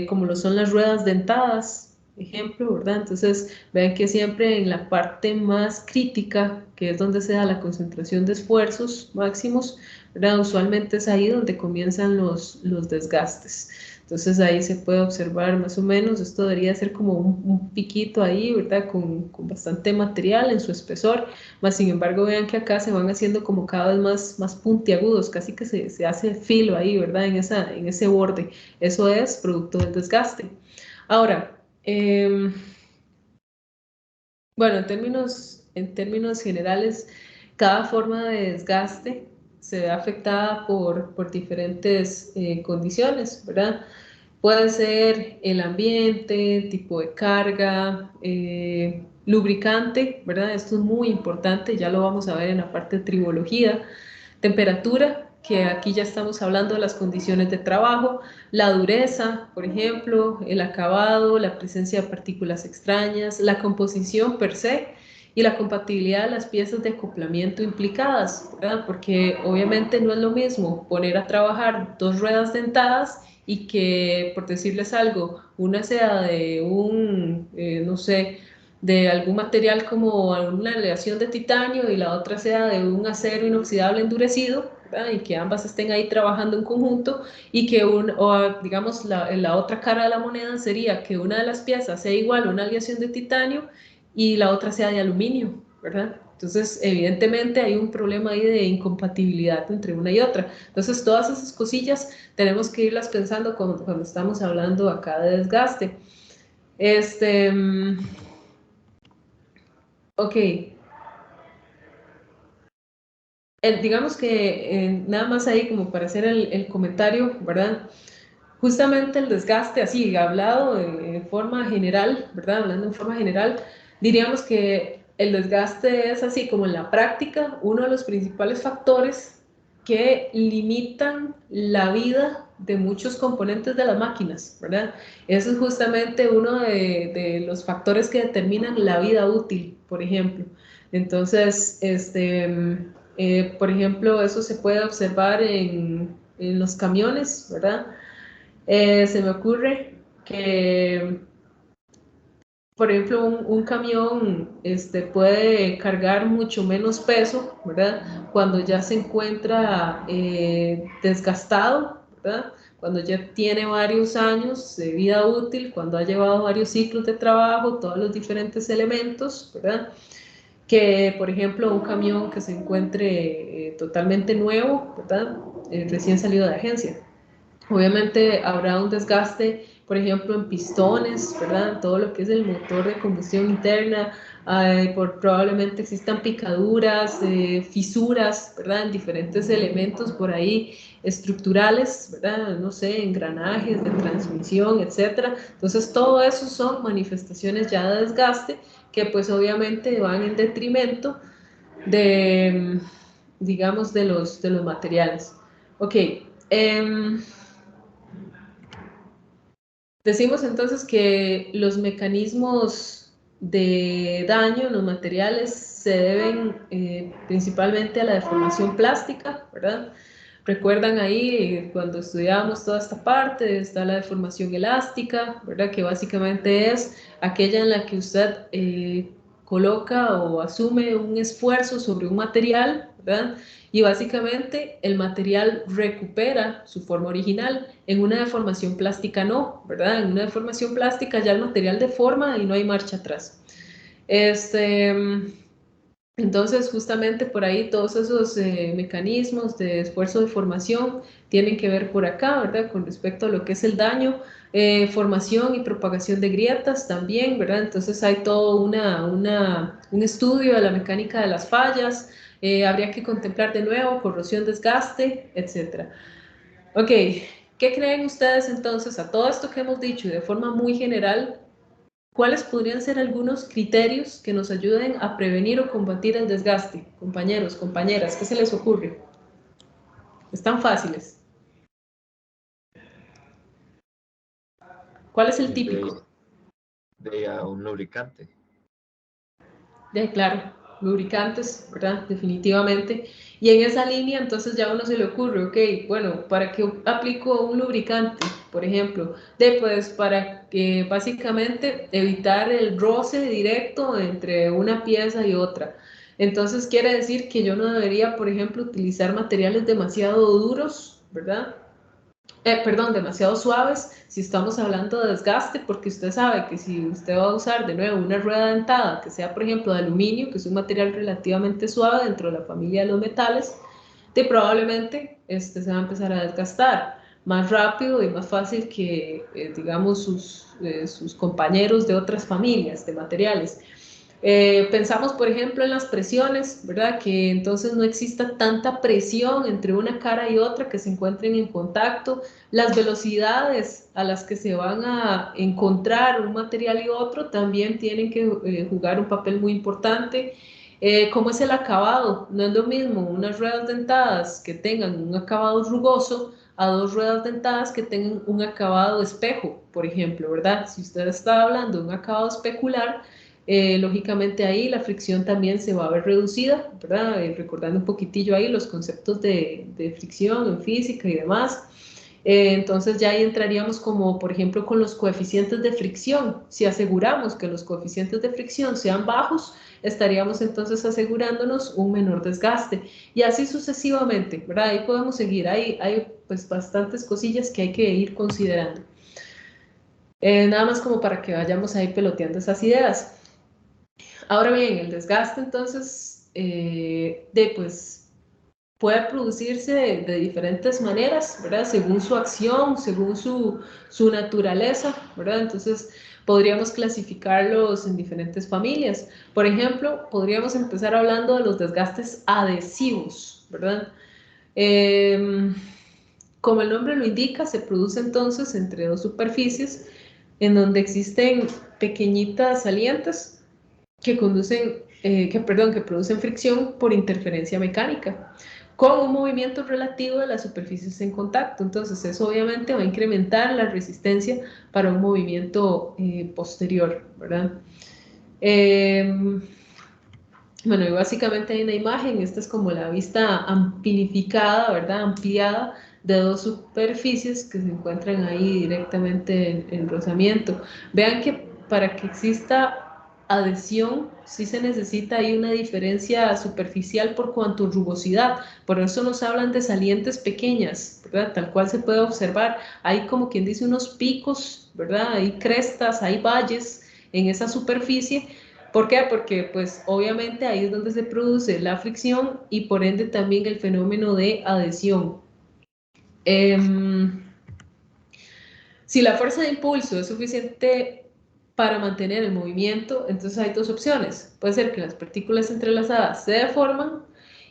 Como lo son las ruedas dentadas, ejemplo, ¿verdad? Entonces, vean que siempre en la parte más crítica, que es donde se da la concentración de esfuerzos máximos, ¿verdad? Usualmente es ahí donde comienzan los desgastes. Entonces ahí se puede observar más o menos, esto debería ser como un piquito ahí, ¿verdad? Con bastante material en su espesor, más sin embargo vean que acá se van haciendo como cada vez más puntiagudos, casi que se hace filo ahí, ¿verdad? En ese borde. Eso es producto del desgaste. Ahora, bueno, en términos generales, cada forma de desgaste se ve afectada por diferentes condiciones, ¿verdad? Puede ser el ambiente, tipo de carga, lubricante, ¿verdad? Esto es muy importante, ya lo vamos a ver en la parte de tribología. Temperatura, que aquí ya estamos hablando de las condiciones de trabajo, la dureza, por ejemplo, el acabado, la presencia de partículas extrañas, la composición per se, y la compatibilidad de las piezas de acoplamiento implicadas, ¿verdad? Porque obviamente no es lo mismo poner a trabajar 2 ruedas dentadas y que, por decirles algo, una sea de un, no sé, de algún material como una aleación de titanio y la otra sea de un acero inoxidable endurecido, ¿verdad? Y que ambas estén ahí trabajando en conjunto y que, digamos, la otra cara de la moneda sería que una de las piezas sea igual a una aleación de titanio y la otra sea de aluminio, ¿verdad? Entonces, evidentemente hay un problema ahí de incompatibilidad entre una y otra. Entonces, todas esas cosillas tenemos que irlas pensando cuando estamos hablando acá de desgaste. Ok. Digamos que nada más ahí como para hacer el comentario, ¿verdad? Justamente el desgaste, así hablado en forma general, ¿verdad? Hablando en forma general, diríamos que el desgaste es así como en la práctica uno de los principales factores que limitan la vida de muchos componentes de las máquinas, ¿verdad? Eso es justamente uno de los factores que determinan la vida útil, por ejemplo. Entonces, por ejemplo, eso se puede observar en los camiones, ¿verdad? Se me ocurre que, por ejemplo, un camión puede cargar mucho menos peso, ¿verdad? Cuando ya se encuentra desgastado, ¿verdad? Cuando ya tiene varios años de vida útil, cuando ha llevado varios ciclos de trabajo, todos los diferentes elementos, ¿verdad? Que, por ejemplo, un camión que se encuentre totalmente nuevo, ¿verdad? Recién salido de agencia. Obviamente habrá un desgaste, por ejemplo, en pistones, ¿verdad? Todo lo que es el motor de combustión interna, probablemente existan picaduras, fisuras, ¿verdad? En diferentes elementos por ahí estructurales, ¿verdad? No sé, engranajes de transmisión, etcétera. Entonces, todo eso son manifestaciones ya de desgaste que pues obviamente van en detrimento de, digamos, de los materiales. Ok. Decimos entonces que los mecanismos de daño en los materiales se deben principalmente a la deformación plástica, ¿verdad? Recuerdan ahí cuando estudiábamos toda esta parte, está la deformación elástica, ¿verdad? Que básicamente es aquella en la que usted coloca o asume un esfuerzo sobre un material, ¿verdad? Y básicamente el material recupera su forma original. En una deformación plástica no, ¿verdad? En una deformación plástica ya el material deforma y no hay marcha atrás. Entonces, justamente por ahí todos esos mecanismos de esfuerzo de formación tienen que ver por acá, ¿verdad? Con respecto a lo que es el daño, formación y propagación de grietas también, ¿verdad? Entonces hay todo un estudio de la mecánica de las fallas, habría que contemplar de nuevo corrosión, desgaste, etc. Ok, ¿qué creen ustedes entonces a todo esto que hemos dicho y de forma muy general? ¿Cuáles podrían ser algunos criterios que nos ayuden a prevenir o combatir el desgaste? Compañeros, compañeras, ¿qué se les ocurre? Están fáciles. ¿Cuál es el típico? De un lubricante. Claro, lubricantes, ¿verdad? Definitivamente. Y en esa línea, entonces ya a uno se le ocurre, ok, bueno, ¿para qué aplico un lubricante? Por ejemplo, pues para que básicamente evitar el roce directo entre una pieza y otra. Entonces quiere decir que yo no debería, por ejemplo, utilizar materiales demasiado duros, ¿verdad? Perdón, demasiado suaves si estamos hablando de desgaste, porque usted sabe que si usted va a usar de nuevo una rueda dentada que sea, por ejemplo, de aluminio, que es un material relativamente suave dentro de la familia de los metales, probablemente se va a empezar a desgastar más rápido y más fácil que, digamos, sus compañeros de otras familias de materiales. Pensamos, por ejemplo, en las presiones, ¿verdad? Que entonces no exista tanta presión entre una cara y otra, que se encuentren en contacto. Las velocidades a las que se van a encontrar un material y otro también tienen que jugar un papel muy importante. ¿Cómo es el acabado? No es lo mismo unas ruedas dentadas que tengan un acabado rugoso a 2 ruedas dentadas que tengan un acabado espejo, por ejemplo, ¿verdad? Si usted está hablando de un acabado especular, lógicamente ahí la fricción también se va a ver reducida, ¿verdad? Recordando un poquitillo ahí los conceptos de fricción en física y demás. Entonces ya ahí entraríamos como, por ejemplo, con los coeficientes de fricción. Si aseguramos que los coeficientes de fricción sean bajos, estaríamos entonces asegurándonos un menor desgaste. Y así sucesivamente, ¿verdad? Ahí podemos seguir. Hay pues bastantes cosillas que hay que ir considerando. Nada más como para que vayamos ahí peloteando esas ideas. Ahora bien, el desgaste entonces, pues puede producirse de diferentes maneras, ¿verdad? Según su acción, según su naturaleza, ¿verdad? Entonces, podríamos clasificarlos en diferentes familias. Por ejemplo, podríamos empezar hablando de los desgastes adhesivos, ¿verdad? Como el nombre lo indica, se produce entonces entre dos superficies en donde existen pequeñitas salientes que que producen fricción por interferencia mecánica, con un movimiento relativo de las superficies en contacto. Entonces, eso obviamente va a incrementar la resistencia para un movimiento posterior, ¿verdad? Bueno, y básicamente hay una imagen, esta es como la vista amplificada, ¿verdad? Ampliada de dos superficies que se encuentran ahí directamente en rozamiento. Vean que para que exista adhesión, sí se necesita ahí una diferencia superficial por cuanto rugosidad. Por eso nos hablan de salientes pequeñas, ¿verdad? Tal cual se puede observar. Hay como quien dice unos picos, ¿verdad? Hay crestas, hay valles en esa superficie. ¿Por qué? Porque pues obviamente ahí es donde se produce la fricción y por ende también el fenómeno de adhesión. Si la fuerza de impulso es suficiente para mantener el movimiento, entonces hay dos opciones. Puede ser que las partículas entrelazadas se deforman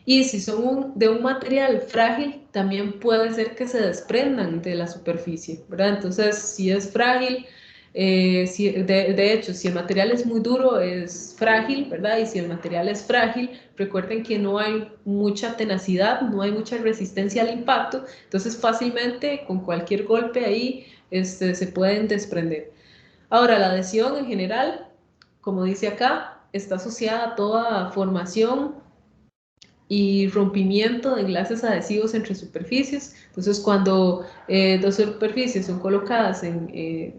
y si son de un material frágil, también puede ser que se desprendan de la superficie, ¿verdad? Entonces, si es frágil, de hecho, si el material es muy duro, es frágil, ¿verdad? Y si el material es frágil, recuerden que no hay mucha tenacidad, no hay mucha resistencia al impacto, entonces fácilmente con cualquier golpe ahí se pueden desprender. Ahora, la adhesión en general, como dice acá, está asociada a toda formación y rompimiento de enlaces adhesivos entre superficies. Entonces, cuando dos superficies son colocadas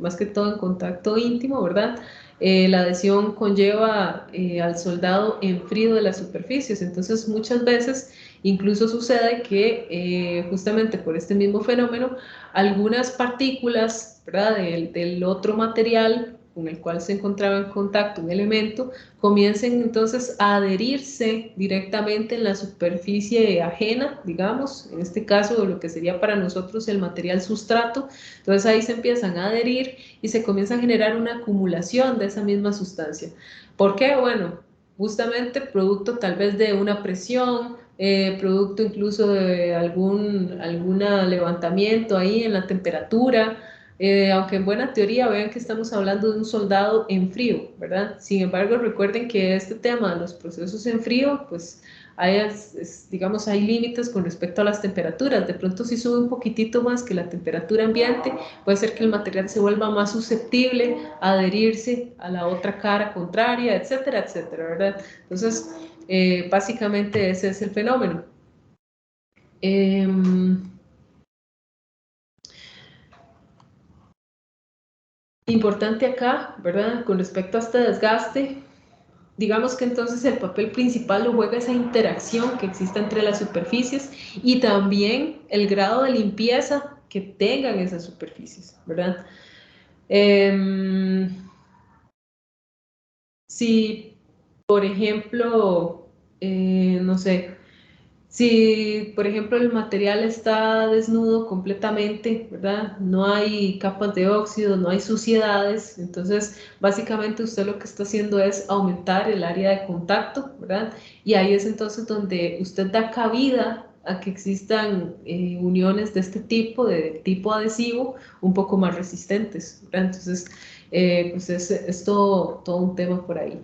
más que todo en contacto íntimo, ¿verdad? La adhesión conlleva al soldado en frío de las superficies. Entonces, muchas veces incluso sucede que justamente por este mismo fenómeno, algunas partículas, ¿verdad? del otro material con el cual se encontraba en contacto un elemento, comiencen entonces a adherirse directamente en la superficie ajena, digamos, en este caso lo que sería para nosotros el material sustrato. Entonces ahí se empiezan a adherir y se comienza a generar una acumulación de esa misma sustancia. ¿Por qué? Bueno, justamente producto tal vez de una presión, producto incluso de algún levantamiento ahí en la temperatura, aunque en buena teoría vean que estamos hablando de un soldado en frío, ¿verdad? Sin embargo, recuerden que este tema de los procesos en frío, pues digamos, hay límites con respecto a las temperaturas. De pronto si sube un poquitito más que la temperatura ambiente, puede ser que el material se vuelva más susceptible a adherirse a la otra cara contraria, etcétera, etcétera, ¿verdad? Entonces, básicamente ese es el fenómeno. Importante acá, ¿verdad? Con respecto a este desgaste, digamos que entonces el papel principal lo juega esa interacción que existe entre las superficies y también el grado de limpieza que tengan esas superficies, ¿verdad? Si, por ejemplo, no sé, si, por ejemplo, el material está desnudo completamente, ¿verdad? No hay capas de óxido, no hay suciedades, entonces básicamente usted lo que está haciendo es aumentar el área de contacto, ¿verdad? Y ahí es entonces donde usted da cabida a que existan uniones de este tipo, de tipo adhesivo, un poco más resistentes, ¿verdad? Entonces, pues es todo un tema por ahí.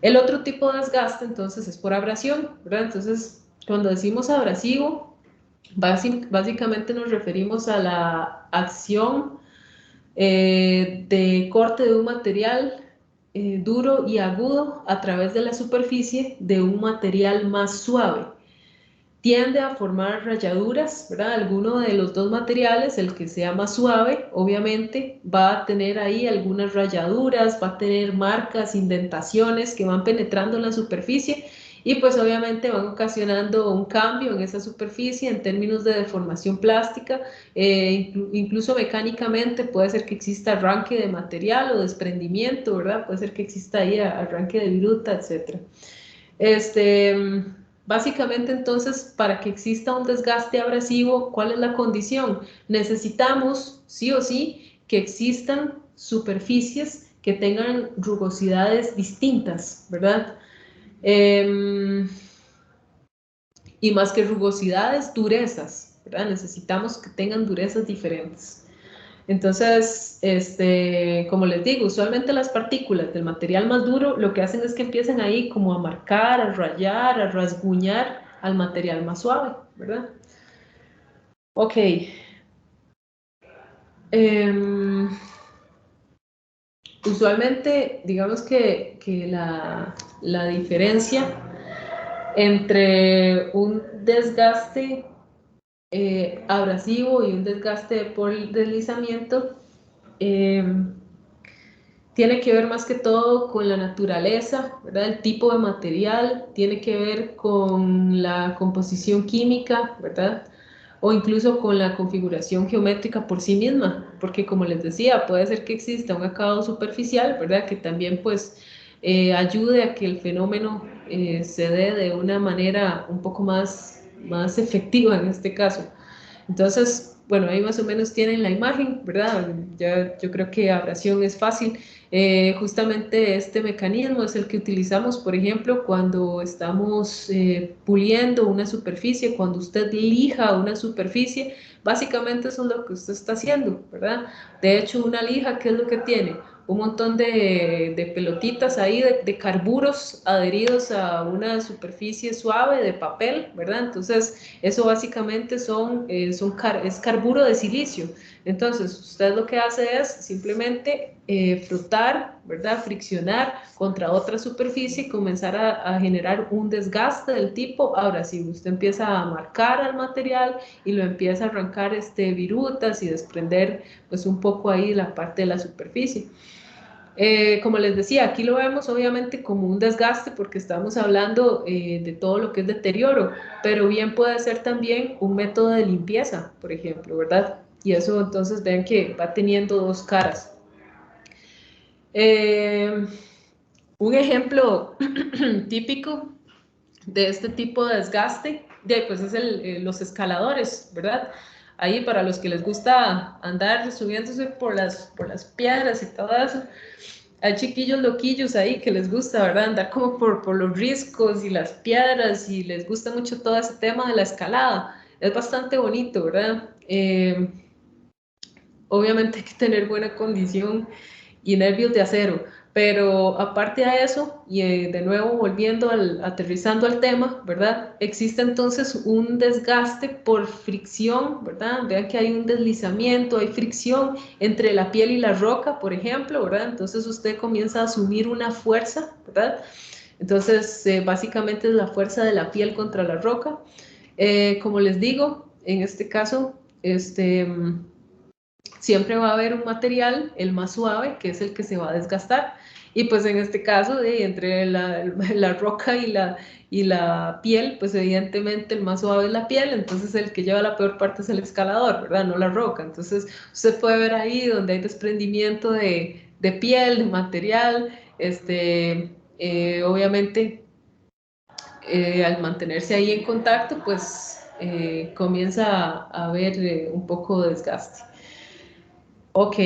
El otro tipo de desgaste, entonces, es por abrasión, ¿verdad? Entonces, cuando decimos abrasivo, básicamente nos referimos a la acción de corte de un material duro y agudo a través de la superficie de un material más suave. Tiende a formar rayaduras, ¿verdad? Alguno de los dos materiales, el que sea más suave, obviamente va a tener ahí algunas rayaduras, va a tener marcas, indentaciones que van penetrando en la superficie y pues obviamente van ocasionando un cambio en esa superficie en términos de deformación plástica, incluso mecánicamente puede ser que exista arranque de material o desprendimiento, ¿verdad? Puede ser que exista ahí arranque de viruta, etc. Básicamente entonces, para que exista un desgaste abrasivo, ¿cuál es la condición? Necesitamos, sí o sí, que existan superficies que tengan rugosidades distintas, ¿verdad? Y más que rugosidades, durezas, ¿verdad? Necesitamos que tengan durezas diferentes. Entonces, como les digo, usualmente las partículas del material más duro lo que hacen es que empiezan ahí como a marcar, a rayar, a rasguñar al material más suave, ¿verdad? Ok. Usualmente, digamos que la diferencia entre un desgaste abrasivo y un desgaste por deslizamiento tiene que ver más que todo con la naturaleza, ¿verdad? El tipo de material, tiene que ver con la composición química, ¿verdad? O incluso con la configuración geométrica por sí misma, porque como les decía, puede ser que exista un acabado superficial, ¿verdad? Que también pues ayude a que el fenómeno se dé de una manera un poco más efectiva en este caso. Entonces, bueno, ahí más o menos tienen la imagen, ¿verdad? Ya, yo creo que abrasión es fácil. Justamente este mecanismo es el que utilizamos, por ejemplo, cuando estamos puliendo una superficie, cuando usted lija una superficie, básicamente eso es lo que usted está haciendo, ¿verdad? De hecho, una lija, ¿qué es lo que tiene? Un montón de pelotitas ahí, de carburos adheridos a una superficie suave de papel, ¿verdad? Entonces, eso básicamente es carburo de silicio. Entonces, usted lo que hace es simplemente frotar, ¿verdad? Friccionar contra otra superficie y comenzar a generar un desgaste del tipo abrasivo. Usted empieza a marcar al material y lo empieza a arrancar virutas y desprender pues un poco ahí la parte de la superficie. Como les decía, aquí lo vemos obviamente como un desgaste porque estamos hablando de todo lo que es deterioro, pero bien puede ser también un método de limpieza, por ejemplo, ¿verdad? Y eso entonces ven que va teniendo dos caras. Un ejemplo típico de este tipo de desgaste, pues es los escaladores, ¿verdad? Ahí para los que les gusta andar subiéndose por las piedras y todo eso, hay chiquillos loquillos ahí que les gusta, ¿verdad? Andar como por los riscos y las piedras y les gusta mucho todo ese tema de la escalada. Es bastante bonito, ¿verdad? Obviamente hay que tener buena condición y nervios de acero, pero aparte de eso, y de nuevo volviendo aterrizando al tema, ¿verdad? Existe entonces un desgaste por fricción, ¿verdad? Vean que hay un deslizamiento, hay fricción entre la piel y la roca, por ejemplo, ¿verdad? Entonces usted comienza a asumir una fuerza, ¿verdad? Entonces, básicamente es la fuerza de la piel contra la roca. Como les digo, en este caso, siempre va a haber un material, el más suave, que es el que se va a desgastar. Y pues en este caso, entre la roca y la piel, pues evidentemente el más suave es la piel, entonces el que lleva la peor parte es el escalador, ¿verdad? No la roca. Entonces usted puede ver ahí donde hay desprendimiento de piel, de material, obviamente al mantenerse ahí en contacto, pues comienza a haber un poco de desgaste. Ok,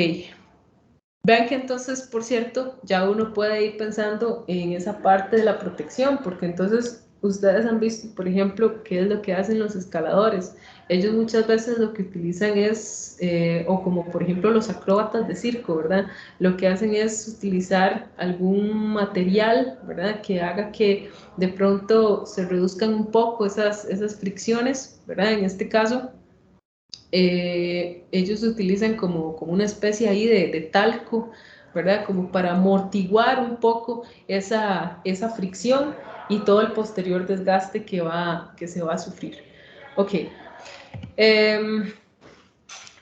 vean que entonces, por cierto, ya uno puede ir pensando en esa parte de la protección, porque entonces ustedes han visto, por ejemplo, qué es lo que hacen los escaladores. Ellos muchas veces lo que utilizan es, o como por ejemplo los acróbatas de circo, ¿verdad? Lo que hacen es utilizar algún material, ¿verdad? Que haga que de pronto se reduzcan un poco esas fricciones, ¿verdad? En este caso ellos utilizan como una especie ahí de talco ¿verdad? Como para amortiguar un poco esa fricción y todo el posterior desgaste que se va a sufrir. Ok.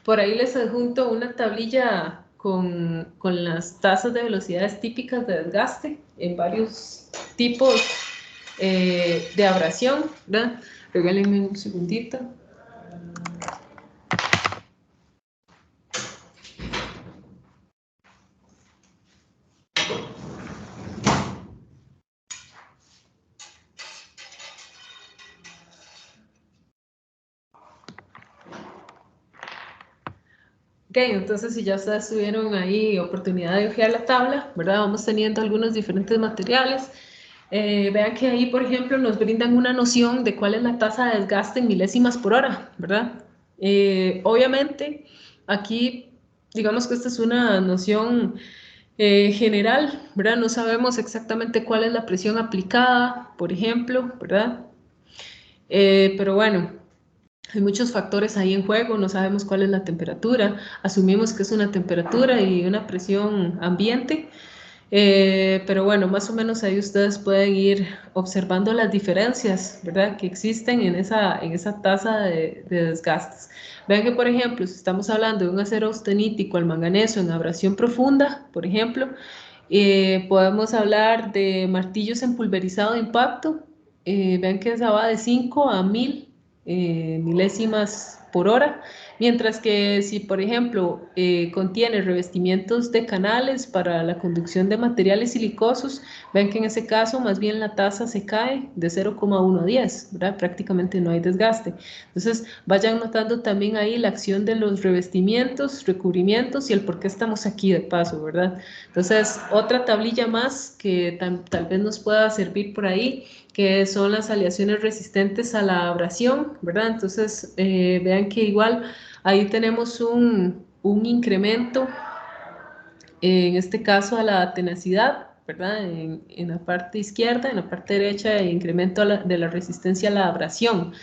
Por ahí les adjunto una tablilla con las tasas de velocidades típicas de desgaste en varios tipos de abrasión, ¿verdad? Regálenme un segundito. Ok, entonces si ya ustedes tuvieron ahí oportunidad de ojear la tabla, ¿verdad? Vamos teniendo algunos diferentes materiales. Vean que ahí, por ejemplo, nos brindan una noción de cuál es la tasa de desgaste en milésimas por hora, ¿verdad? Obviamente, aquí, digamos que esta es una noción general, ¿verdad? No sabemos exactamente cuál es la presión aplicada, por ejemplo, ¿verdad? Pero bueno, hay muchos factores ahí en juego, no sabemos cuál es la temperatura, asumimos que es una temperatura y una presión ambiente, pero bueno, más o menos ahí ustedes pueden ir observando las diferencias, ¿verdad?, que existen en esa tasa de desgastes. Vean que, por ejemplo, si estamos hablando de un acero austenítico al manganeso en abrasión profunda, por ejemplo, podemos hablar de martillos en pulverizado de impacto. Vean que esa va de 5 a 1000 milésimas por hora, mientras que si, por ejemplo, contiene revestimientos de canales para la conducción de materiales silicosos, ven que en ese caso más bien la tasa se cae de 0,1 a 10, ¿verdad? Prácticamente no hay desgaste. Entonces, vayan notando también ahí la acción de los revestimientos, recubrimientos y el por qué estamos aquí de paso, ¿verdad? Entonces, otra tablilla más que tal vez nos pueda servir por ahí, que son las aleaciones resistentes a la abrasión, ¿verdad? Entonces, vean que igual ahí tenemos un incremento, en este caso a la tenacidad, ¿verdad? En la parte izquierda, en la parte derecha, incremento de la resistencia a la abrasión.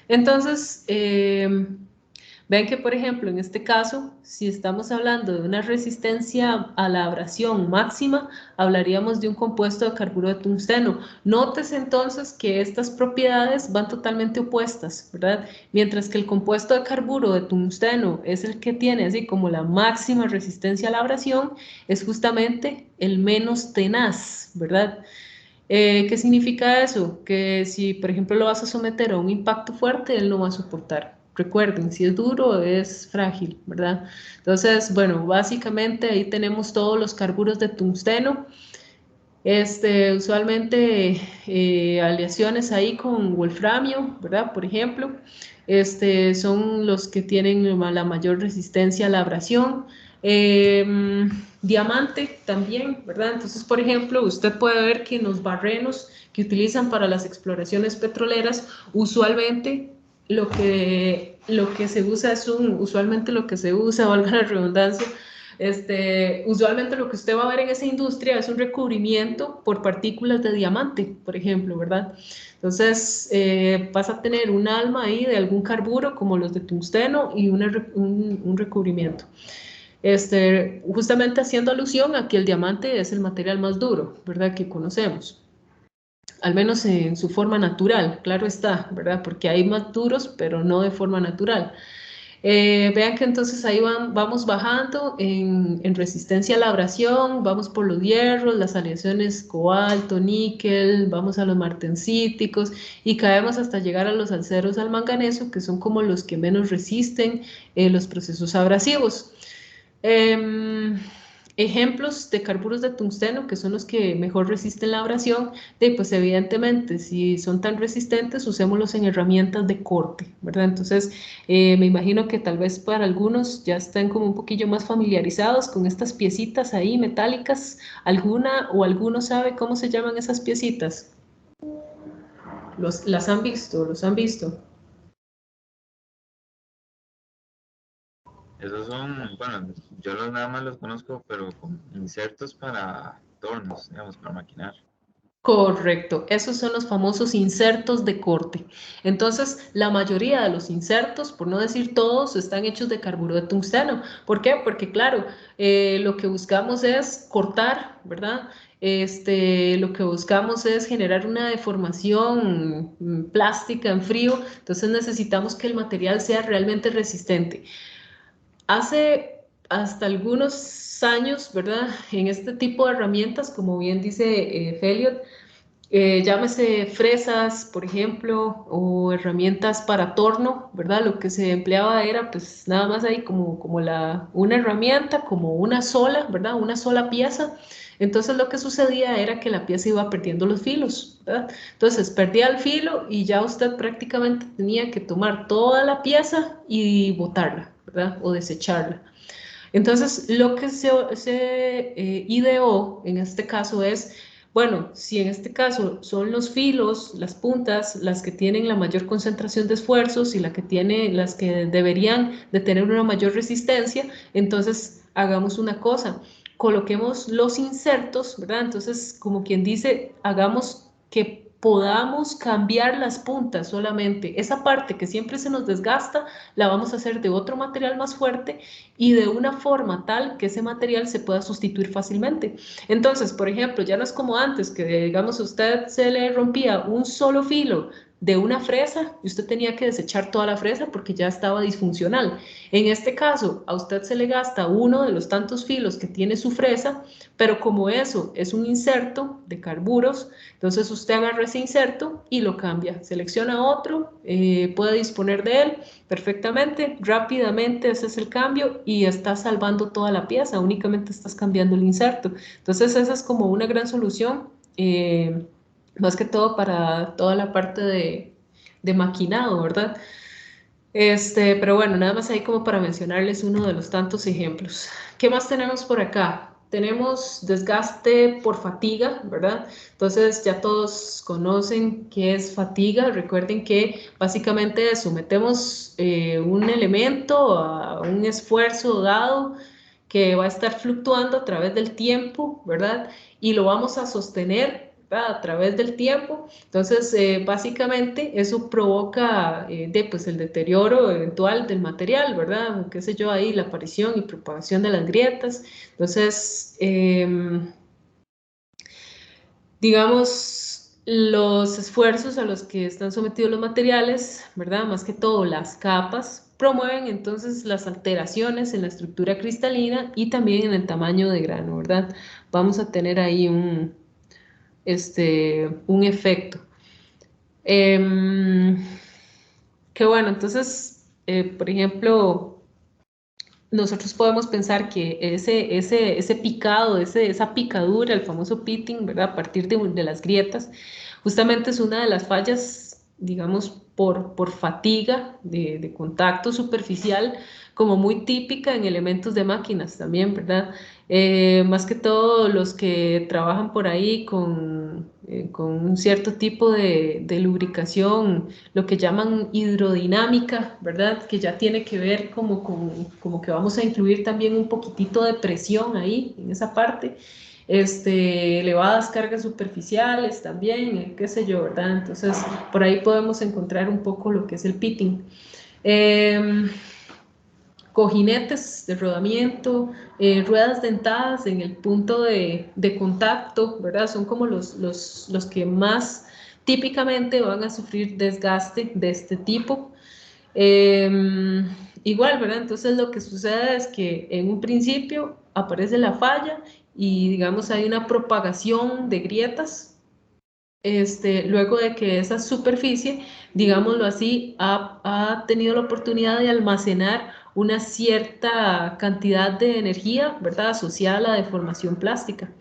Entonces, ven que, por ejemplo, en este caso, si estamos hablando de una resistencia a la abrasión máxima, hablaríamos de un compuesto de carburo de tungsteno. Nótese entonces que estas propiedades van totalmente opuestas, ¿verdad? Mientras que el compuesto de carburo de tungsteno es el que tiene así como la máxima resistencia a la abrasión, es justamente el menos tenaz, ¿verdad? ¿Qué significa eso? Que si, por ejemplo, lo vas a someter a un impacto fuerte, él no va a soportar. Recuerden, si es duro, es frágil, ¿verdad? Entonces, bueno, básicamente ahí tenemos todos los carburos de tungsteno. Usualmente aleaciones ahí con wolframio, ¿verdad? Por ejemplo, son los que tienen la mayor resistencia a la abrasión. Diamante también, ¿verdad? Entonces, por ejemplo, usted puede ver que en los barrenos que utilizan para las exploraciones petroleras, usualmente lo que se usa usualmente lo que se usa, valga la redundancia, usualmente lo que usted va a ver en esa industria es un recubrimiento por partículas de diamante, por ejemplo, ¿verdad? Entonces, vas a tener un alma ahí de algún carburo, como los de tungsteno, y un recubrimiento. Justamente haciendo alusión a que el diamante es el material más duro, ¿verdad?, que conocemos. Al menos en su forma natural, claro está, ¿verdad? Porque hay más duros, pero no de forma natural. Vean que entonces ahí vamos bajando en resistencia a la abrasión, vamos por los hierros, las aleaciones cobalto, níquel, vamos a los martensíticos y caemos hasta llegar a los aceros al manganeso, que son como los que menos resisten los procesos abrasivos. Ejemplos de carburos de tungsteno, que son los que mejor resisten la abrasión, pues evidentemente, si son tan resistentes, usémoslos en herramientas de corte, ¿verdad? Entonces, me imagino que tal vez para algunos ya están como un poquillo más familiarizados con estas piecitas ahí metálicas. ¿Alguna o alguno sabe cómo se llaman esas piecitas? ¿Las han visto? ¿Los han visto? Esos son, bueno, yo nada más los conozco, pero con insertos para tornos, digamos, para maquinar. Correcto, esos son los famosos insertos de corte. Entonces, la mayoría de los insertos, por no decir todos, están hechos de carburo de tungsteno. ¿Por qué? Porque, claro, lo que buscamos es cortar, ¿verdad? Lo que buscamos es generar una deformación plástica en frío, entonces necesitamos que el material sea realmente resistente. Hace hasta algunos años, ¿verdad? En este tipo de herramientas, como bien dice Feliot, llámese fresas, por ejemplo, o herramientas para torno, ¿verdad? Lo que se empleaba era pues nada más ahí una herramienta, como una sola, ¿verdad? Una sola pieza. Entonces lo que sucedía era que la pieza iba perdiendo los filos, ¿verdad? Entonces perdía el filo y ya usted prácticamente tenía que tomar toda la pieza y botarla, ¿verdad? O desecharla. Entonces, lo que se ideó en este caso es, bueno, si en este caso son los filos, las puntas, las que tienen la mayor concentración de esfuerzos y las que deberían de tener una mayor resistencia, entonces hagamos una cosa, coloquemos los insertos, ¿verdad? Entonces, como quien dice, hagamos que podamos cambiar las puntas solamente. Esa parte que siempre se nos desgasta, la vamos a hacer de otro material más fuerte y de una forma tal que ese material se pueda sustituir fácilmente. Entonces, por ejemplo, ya no es como antes, que digamos a usted se le rompía un solo filo de una fresa y usted tenía que desechar toda la fresa porque ya estaba disfuncional. En este caso, a usted se le gasta uno de los tantos filos que tiene su fresa, pero como eso es un inserto de carburos, entonces usted agarra ese inserto y lo cambia, selecciona otro, puede disponer de él perfectamente, rápidamente haces el cambio y estás salvando toda la pieza, únicamente estás cambiando el inserto. Entonces esa es como una gran solución, más que todo para toda la parte de maquinado, ¿verdad? Pero bueno, nada más ahí como para mencionarles uno de los tantos ejemplos. ¿Qué más tenemos por acá? Tenemos desgaste por fatiga, ¿verdad? Entonces ya todos conocen qué es fatiga. Recuerden que básicamente sometemos un elemento a un esfuerzo dado que va a estar fluctuando a través del tiempo, ¿verdad? Y lo vamos a sostener, ¿verdad? A través del tiempo. Entonces, básicamente eso provoca pues, el deterioro eventual del material, ¿verdad? Qué sé yo, ahí la aparición y propagación de las grietas. Entonces, digamos, los esfuerzos a los que están sometidos los materiales, ¿verdad? Más que todo las capas, promueven entonces las alteraciones en la estructura cristalina y también en el tamaño de grano, ¿verdad? Vamos a tener ahí un efecto. Qué bueno, entonces, por ejemplo, nosotros podemos pensar que ese picado, esa picadura, el famoso pitting, ¿verdad? A partir de las grietas, justamente es una de las fallas, digamos, por fatiga de contacto superficial, como muy típica en elementos de máquinas también, ¿verdad? Más que todo los que trabajan por ahí con un cierto tipo de lubricación, lo que llaman hidrodinámica, ¿verdad? Que ya tiene que ver como que vamos a incluir también un poquitito de presión ahí, en esa parte. Elevadas cargas superficiales también, qué sé yo, ¿verdad? Entonces, por ahí podemos encontrar un poco lo que es el pitting. Em, Cojinetes de rodamiento, ruedas dentadas en el punto de contacto, ¿verdad? Son como los que más típicamente van a sufrir desgaste de este tipo. Eh, Igual, ¿verdad? Entonces lo que sucede es que en un principio aparece la falla y digamos hay una propagación de grietas luego de que esa superficie, digámoslo así, ha tenido la oportunidad de almacenar una cierta cantidad de energía, ¿verdad? Asociada a la deformación plástica.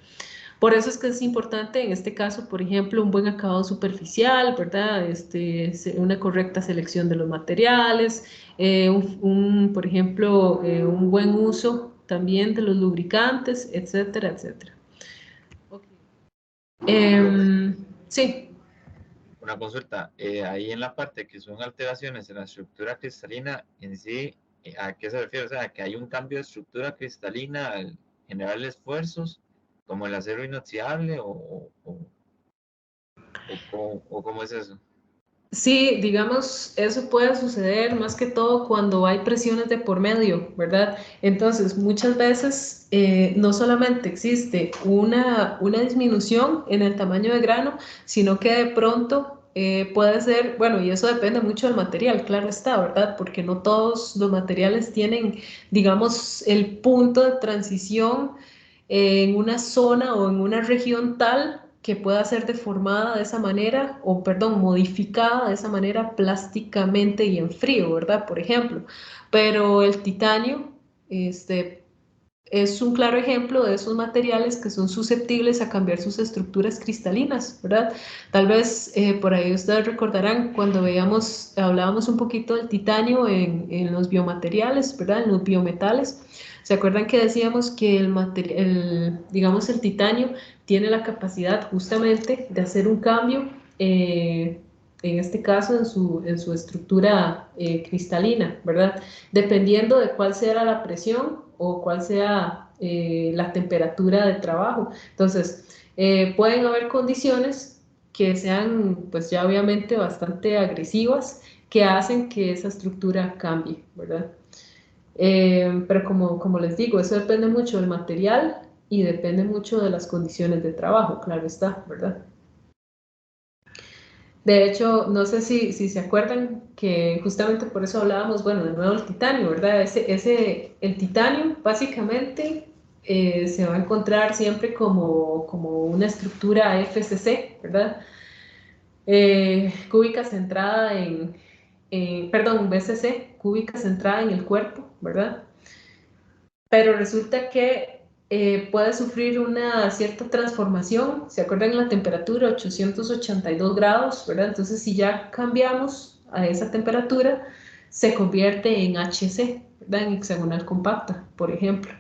Por eso es que es importante en este caso, por ejemplo, un buen acabado superficial, ¿verdad? Una correcta selección de los materiales, por ejemplo, un buen uso también de los lubricantes, etcétera, etcétera. Ok. Profe, Sí. una consulta, ahí en la parte que son alteraciones en la estructura cristalina en sí, ¿a qué se refiere? O sea, que hay un cambio de estructura cristalina al generar esfuerzos, como el acero inoxidable o ¿O cómo es eso? Sí, digamos, eso puede suceder más que todo cuando hay presiones de por medio, ¿verdad? Entonces, muchas veces no solamente existe una disminución en el tamaño de grano, sino que de pronto puede ser, bueno, y eso depende mucho del material, claro está, ¿verdad? Porque no todos los materiales tienen, digamos, el punto de transición en una zona o en una región tal que pueda ser deformada de esa manera, o perdón, modificada de esa manera plásticamente y en frío, ¿verdad? Por ejemplo. Pero el titanio, este, es un claro ejemplo de esos materiales que son susceptibles a cambiar sus estructuras cristalinas, ¿verdad? Tal vez por ahí ustedes recordarán cuando hablábamos un poquito del titanio en los biomateriales, ¿verdad? En los biometales. ¿Se acuerdan que decíamos que digamos, el titanio tiene la capacidad justamente de hacer un cambio, en este caso en su estructura cristalina, ¿verdad? Dependiendo de cuál sea la presión o cuál sea la temperatura de trabajo. Entonces, pueden haber condiciones que sean, pues ya obviamente bastante agresivas, que hacen que esa estructura cambie, ¿verdad? Pero como les digo, eso depende mucho del material y depende mucho de las condiciones de trabajo, claro está, ¿verdad? De hecho, no sé si se acuerdan que justamente por eso hablábamos, bueno, de nuevo el titanio, ¿verdad? El titanio básicamente se va a encontrar siempre como una estructura FCC, ¿verdad? Cúbica centrada perdón, BCC, cúbica centrada en el cuerpo, ¿verdad? Pero resulta que puede sufrir una cierta transformación. ¿Se acuerdan la temperatura? 882 grados, ¿verdad? Entonces, si ya cambiamos a esa temperatura, se convierte en HC, ¿verdad? En hexagonal compacta, por ejemplo.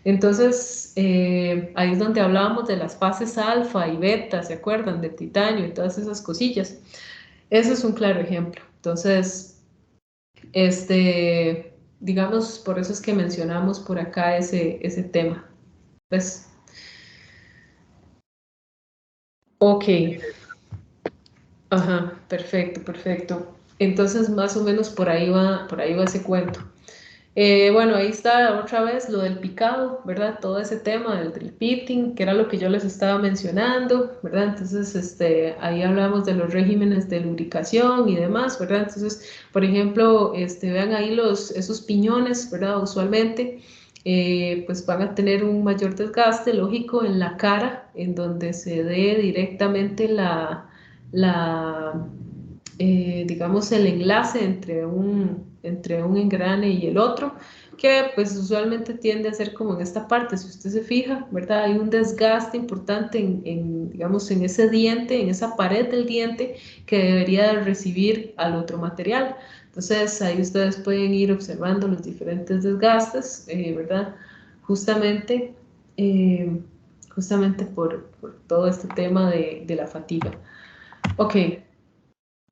Entonces, ahí es donde hablábamos de las fases alfa y beta, ¿se acuerdan? De titanio y todas esas cosillas. Ese es un claro ejemplo. Entonces, digamos, por eso es que mencionamos por acá ese tema. Pues, ok, ajá, perfecto, perfecto. Entonces, más o menos por ahí va ese cuento. Bueno, ahí está otra vez lo del picado, ¿verdad? Todo ese tema del pitting, que era lo que yo les estaba mencionando, ¿verdad? Entonces, ahí hablamos de los regímenes de lubricación y demás, ¿verdad? Entonces, por ejemplo, vean ahí esos piñones, ¿verdad? Usualmente, pues van a tener un mayor desgaste, lógico, en la cara, en donde se dé directamente la digamos, el enlace entre un engrane y el otro, que pues usualmente tiende a ser como en esta parte, si usted se fija, ¿verdad? Hay un desgaste importante digamos, en ese diente, en esa pared del diente que debería recibir al otro material. Entonces ahí ustedes pueden ir observando los diferentes desgastes, ¿verdad? Justamente, eh, justamente por todo este tema de la fatiga. Ok.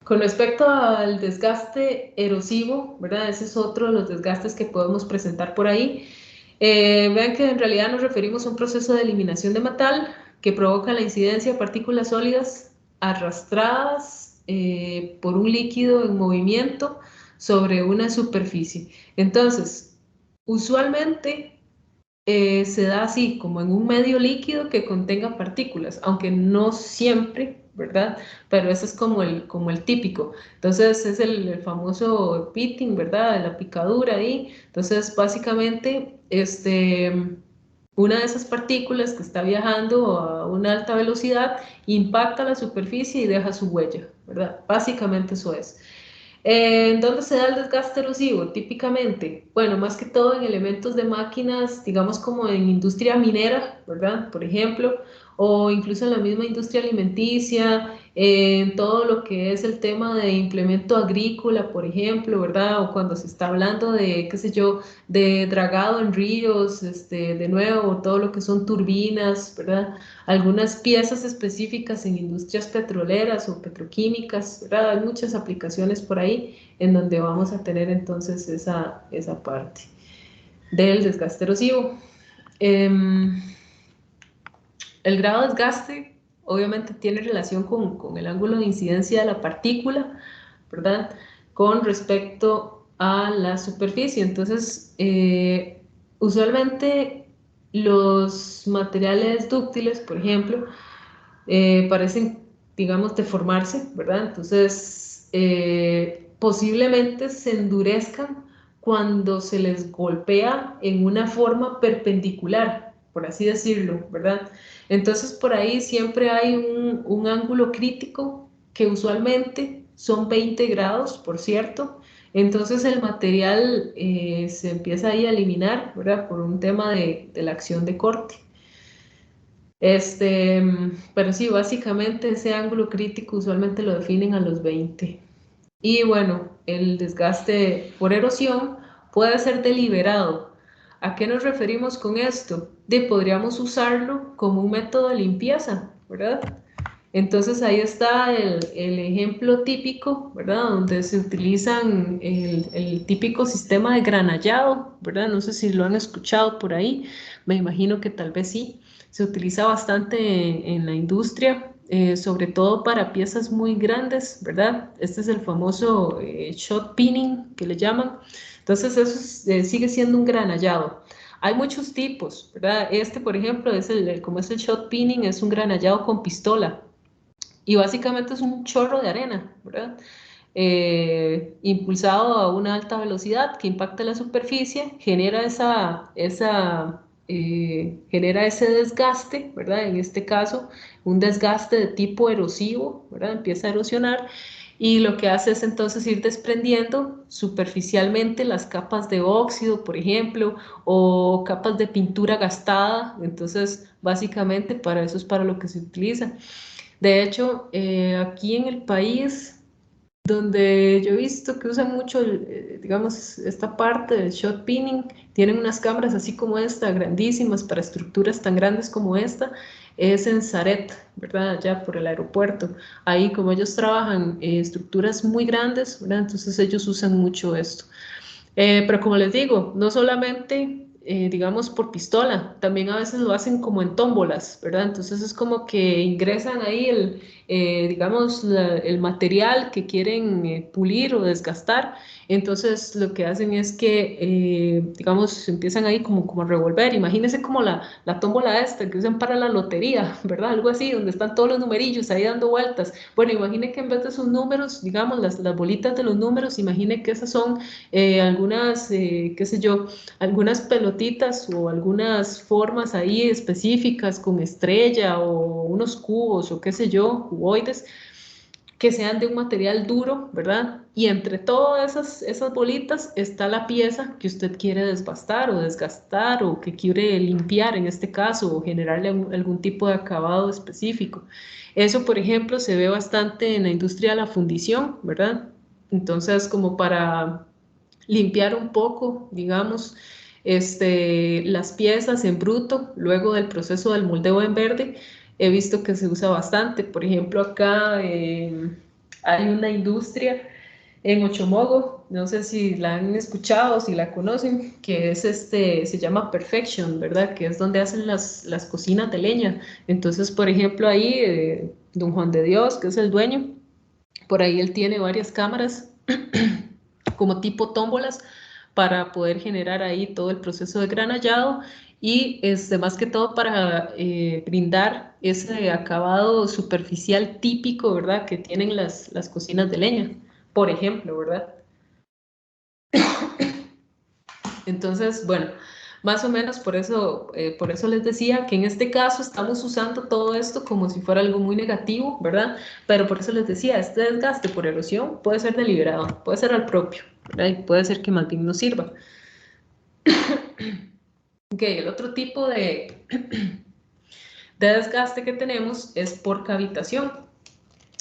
Con respecto al desgaste erosivo, ¿verdad? Ese es otro de los desgastes que podemos presentar por ahí. Vean que en realidad nos referimos a un proceso de eliminación de metal que provoca la incidencia de partículas sólidas arrastradas por un líquido en movimiento sobre una superficie. Entonces, usualmente se da así, como en un medio líquido que contenga partículas, aunque no siempre, ¿verdad? Pero eso es como el típico. Entonces es el famoso pitting, ¿verdad? La picadura ahí. Entonces, básicamente, una de esas partículas que está viajando a una alta velocidad impacta la superficie y deja su huella, ¿verdad? Básicamente eso es. ¿En dónde se da el desgaste erosivo? Típicamente, bueno, más que todo en elementos de máquinas, digamos como en industria minera, ¿verdad? Por ejemplo, o incluso en la misma industria alimenticia, en todo lo que es el tema de implemento agrícola, por ejemplo, ¿verdad? O cuando se está hablando de, qué sé yo, de dragado en ríos, de nuevo, todo lo que son turbinas, ¿verdad? Algunas piezas específicas en industrias petroleras o petroquímicas, ¿verdad? Hay muchas aplicaciones por ahí en donde vamos a tener entonces esa parte del desgaste erosivo. El grado de desgaste obviamente tiene relación con el ángulo de incidencia de la partícula, ¿verdad? Con respecto a la superficie. Entonces, usualmente los materiales dúctiles, por ejemplo, parecen, digamos, deformarse, ¿verdad? Entonces, posiblemente se endurezcan cuando se les golpea en una forma perpendicular, por así decirlo, ¿verdad? Entonces, por ahí siempre hay un ángulo crítico que usualmente son 20 grados, por cierto. Entonces el material se empieza ahí a eliminar, ¿verdad? Por un tema de la acción de corte. Pero sí, básicamente ese ángulo crítico usualmente lo definen a los 20. Y bueno, el desgaste por erosión puede ser deliberado. ¿A qué nos referimos con esto? Podríamos usarlo como un método de limpieza, ¿verdad? Entonces ahí está el ejemplo típico, ¿verdad? Donde se utilizan el típico sistema de granallado, ¿verdad? No sé si lo han escuchado por ahí, me imagino que tal vez sí. Se utiliza bastante en la industria, sobre todo para piezas muy grandes, ¿verdad? Este es el famoso shot pinning que le llaman. Entonces eso sigue siendo un granallado. Hay muchos tipos, ¿verdad? Por ejemplo, como es el shot pinning, es un granallado con pistola y básicamente es un chorro de arena, ¿verdad? Impulsado a una alta velocidad que impacta la superficie, genera ese desgaste, ¿verdad? En este caso, un desgaste de tipo erosivo, ¿verdad? Empieza a erosionar y lo que hace es entonces ir desprendiendo superficialmente las capas de óxido, por ejemplo, o capas de pintura gastada. Entonces, básicamente para eso es para lo que se utiliza. De hecho, aquí en el país, donde yo he visto que usan mucho, digamos, esta parte del shot pinning, tienen unas cámaras así como esta, grandísimas, para estructuras tan grandes como esta, es en Saret, ¿verdad? Allá por el aeropuerto. Ahí, como ellos trabajan estructuras muy grandes, ¿verdad? Entonces ellos usan mucho esto. Pero como les digo, no solamente, digamos, por pistola, también a veces lo hacen como en tómbolas, ¿verdad? Entonces es como que ingresan ahí digamos, el material que quieren pulir o desgastar. Entonces lo que hacen es que, digamos, empiezan ahí como a revolver. Imagínense como la tómbola esta que usan para la lotería, ¿verdad? Algo así, donde están todos los numerillos ahí dando vueltas. Bueno, imagine que en vez de esos números, digamos, las bolitas de los números, imagine que esas son algunas, qué sé yo, algunas pelotitas o algunas formas ahí específicas con estrella o unos cubos o qué sé yo, cuboides, que sean de un material duro, ¿verdad? Y entre todas esas bolitas está la pieza que usted quiere desbastar o desgastar o que quiere limpiar en este caso o generarle algún tipo de acabado específico. Eso, por ejemplo, se ve bastante en la industria de la fundición, ¿verdad? Entonces, como para limpiar un poco, digamos, las piezas en bruto, luego del proceso del moldeo en verde, he visto que se usa bastante. Por ejemplo, acá hay una industria en Ochomogo, no sé si la han escuchado, si la conocen, que se llama Perfection, ¿verdad? Que es donde hacen las cocinas de leña. Entonces, por ejemplo, ahí, don Juan de Dios, que es el dueño, por ahí él tiene varias cámaras como tipo tómbolas para poder generar ahí todo el proceso de granallado y más que todo para brindar ese acabado superficial típico, ¿verdad? Que tienen las cocinas de leña, por ejemplo, ¿verdad? Entonces, bueno, más o menos por eso les decía que en este caso estamos usando todo esto como si fuera algo muy negativo, ¿verdad? Pero por eso les decía, este desgaste por erosión puede ser deliberado, puede ser al propio, ¿verdad? Y puede ser que más bien nos sirva. Ok, el otro tipo de desgaste que tenemos es por cavitación.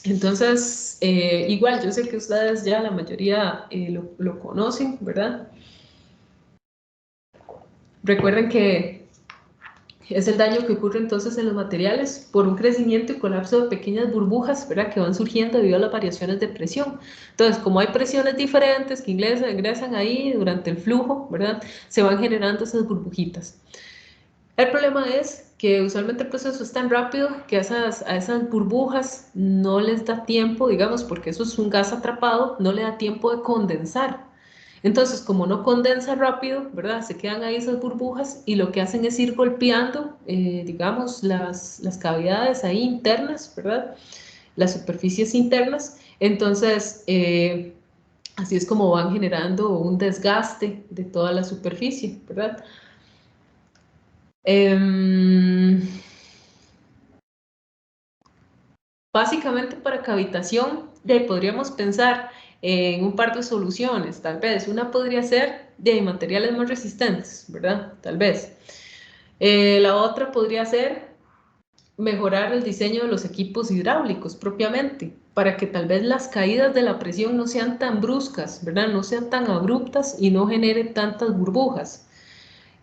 Entonces, igual, yo sé que ustedes ya la mayoría lo conocen, ¿verdad? Recuerden que es el daño que ocurre entonces en los materiales por un crecimiento y colapso de pequeñas burbujas, ¿verdad? Que van surgiendo debido a las variaciones de presión. Entonces, como hay presiones diferentes que ingresan ahí durante el flujo, ¿verdad? Se van generando esas burbujitas. El problema es que usualmente el proceso es tan rápido que a esas burbujas no les da tiempo, digamos, porque eso es un gas atrapado, no le da tiempo de condensar. Entonces, como no condensa rápido, ¿verdad? Se quedan ahí esas burbujas y lo que hacen es ir golpeando, digamos, las cavidades ahí internas, ¿verdad? Las superficies internas. Entonces, así es como van generando un desgaste de toda la superficie, ¿verdad? Básicamente para cavitación podríamos pensar en un par de soluciones, tal vez. Una podría ser de materiales más resistentes, ¿verdad? Tal vez. La otra podría ser mejorar el diseño de los equipos hidráulicos propiamente, para que tal vez las caídas de la presión no sean tan bruscas, ¿verdad? No sean tan abruptas y no generen tantas burbujas.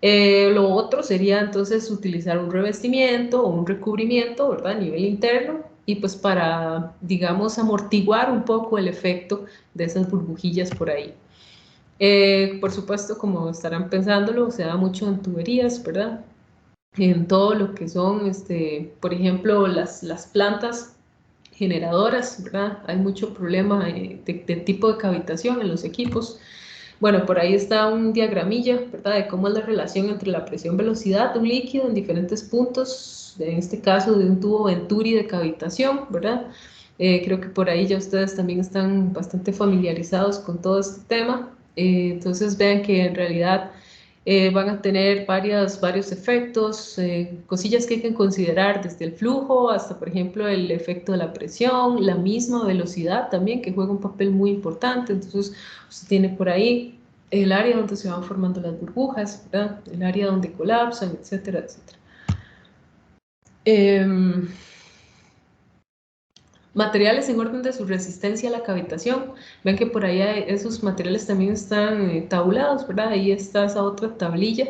Lo otro sería entonces utilizar un revestimiento o un recubrimiento, ¿verdad? A nivel interno y pues para, digamos, amortiguar un poco el efecto de esas burbujillas por ahí. Por supuesto, como estarán pensándolo, se da mucho en tuberías, ¿verdad? En todo lo que son, por ejemplo, las plantas generadoras, ¿verdad? Hay mucho problema de tipo de cavitación en los equipos. Bueno, por ahí está un diagramilla, ¿verdad? De cómo es la relación entre la presión-velocidad de un líquido en diferentes puntos, en este caso de un tubo Venturi de cavitación, ¿verdad? Creo que por ahí ya ustedes también están bastante familiarizados con todo este tema. Entonces vean que en realidad van a tener varios efectos, cosillas que hay que considerar desde el flujo hasta, por ejemplo, el efecto de la presión, la misma velocidad también, que juega un papel muy importante. Entonces, usted tiene por ahí el área donde se van formando las burbujas, ¿verdad? El área donde colapsan, etcétera, etcétera. Materiales en orden de su resistencia a la cavitación. Ven que por ahí esos materiales también están tabulados, ¿verdad? Ahí está esa otra tablilla.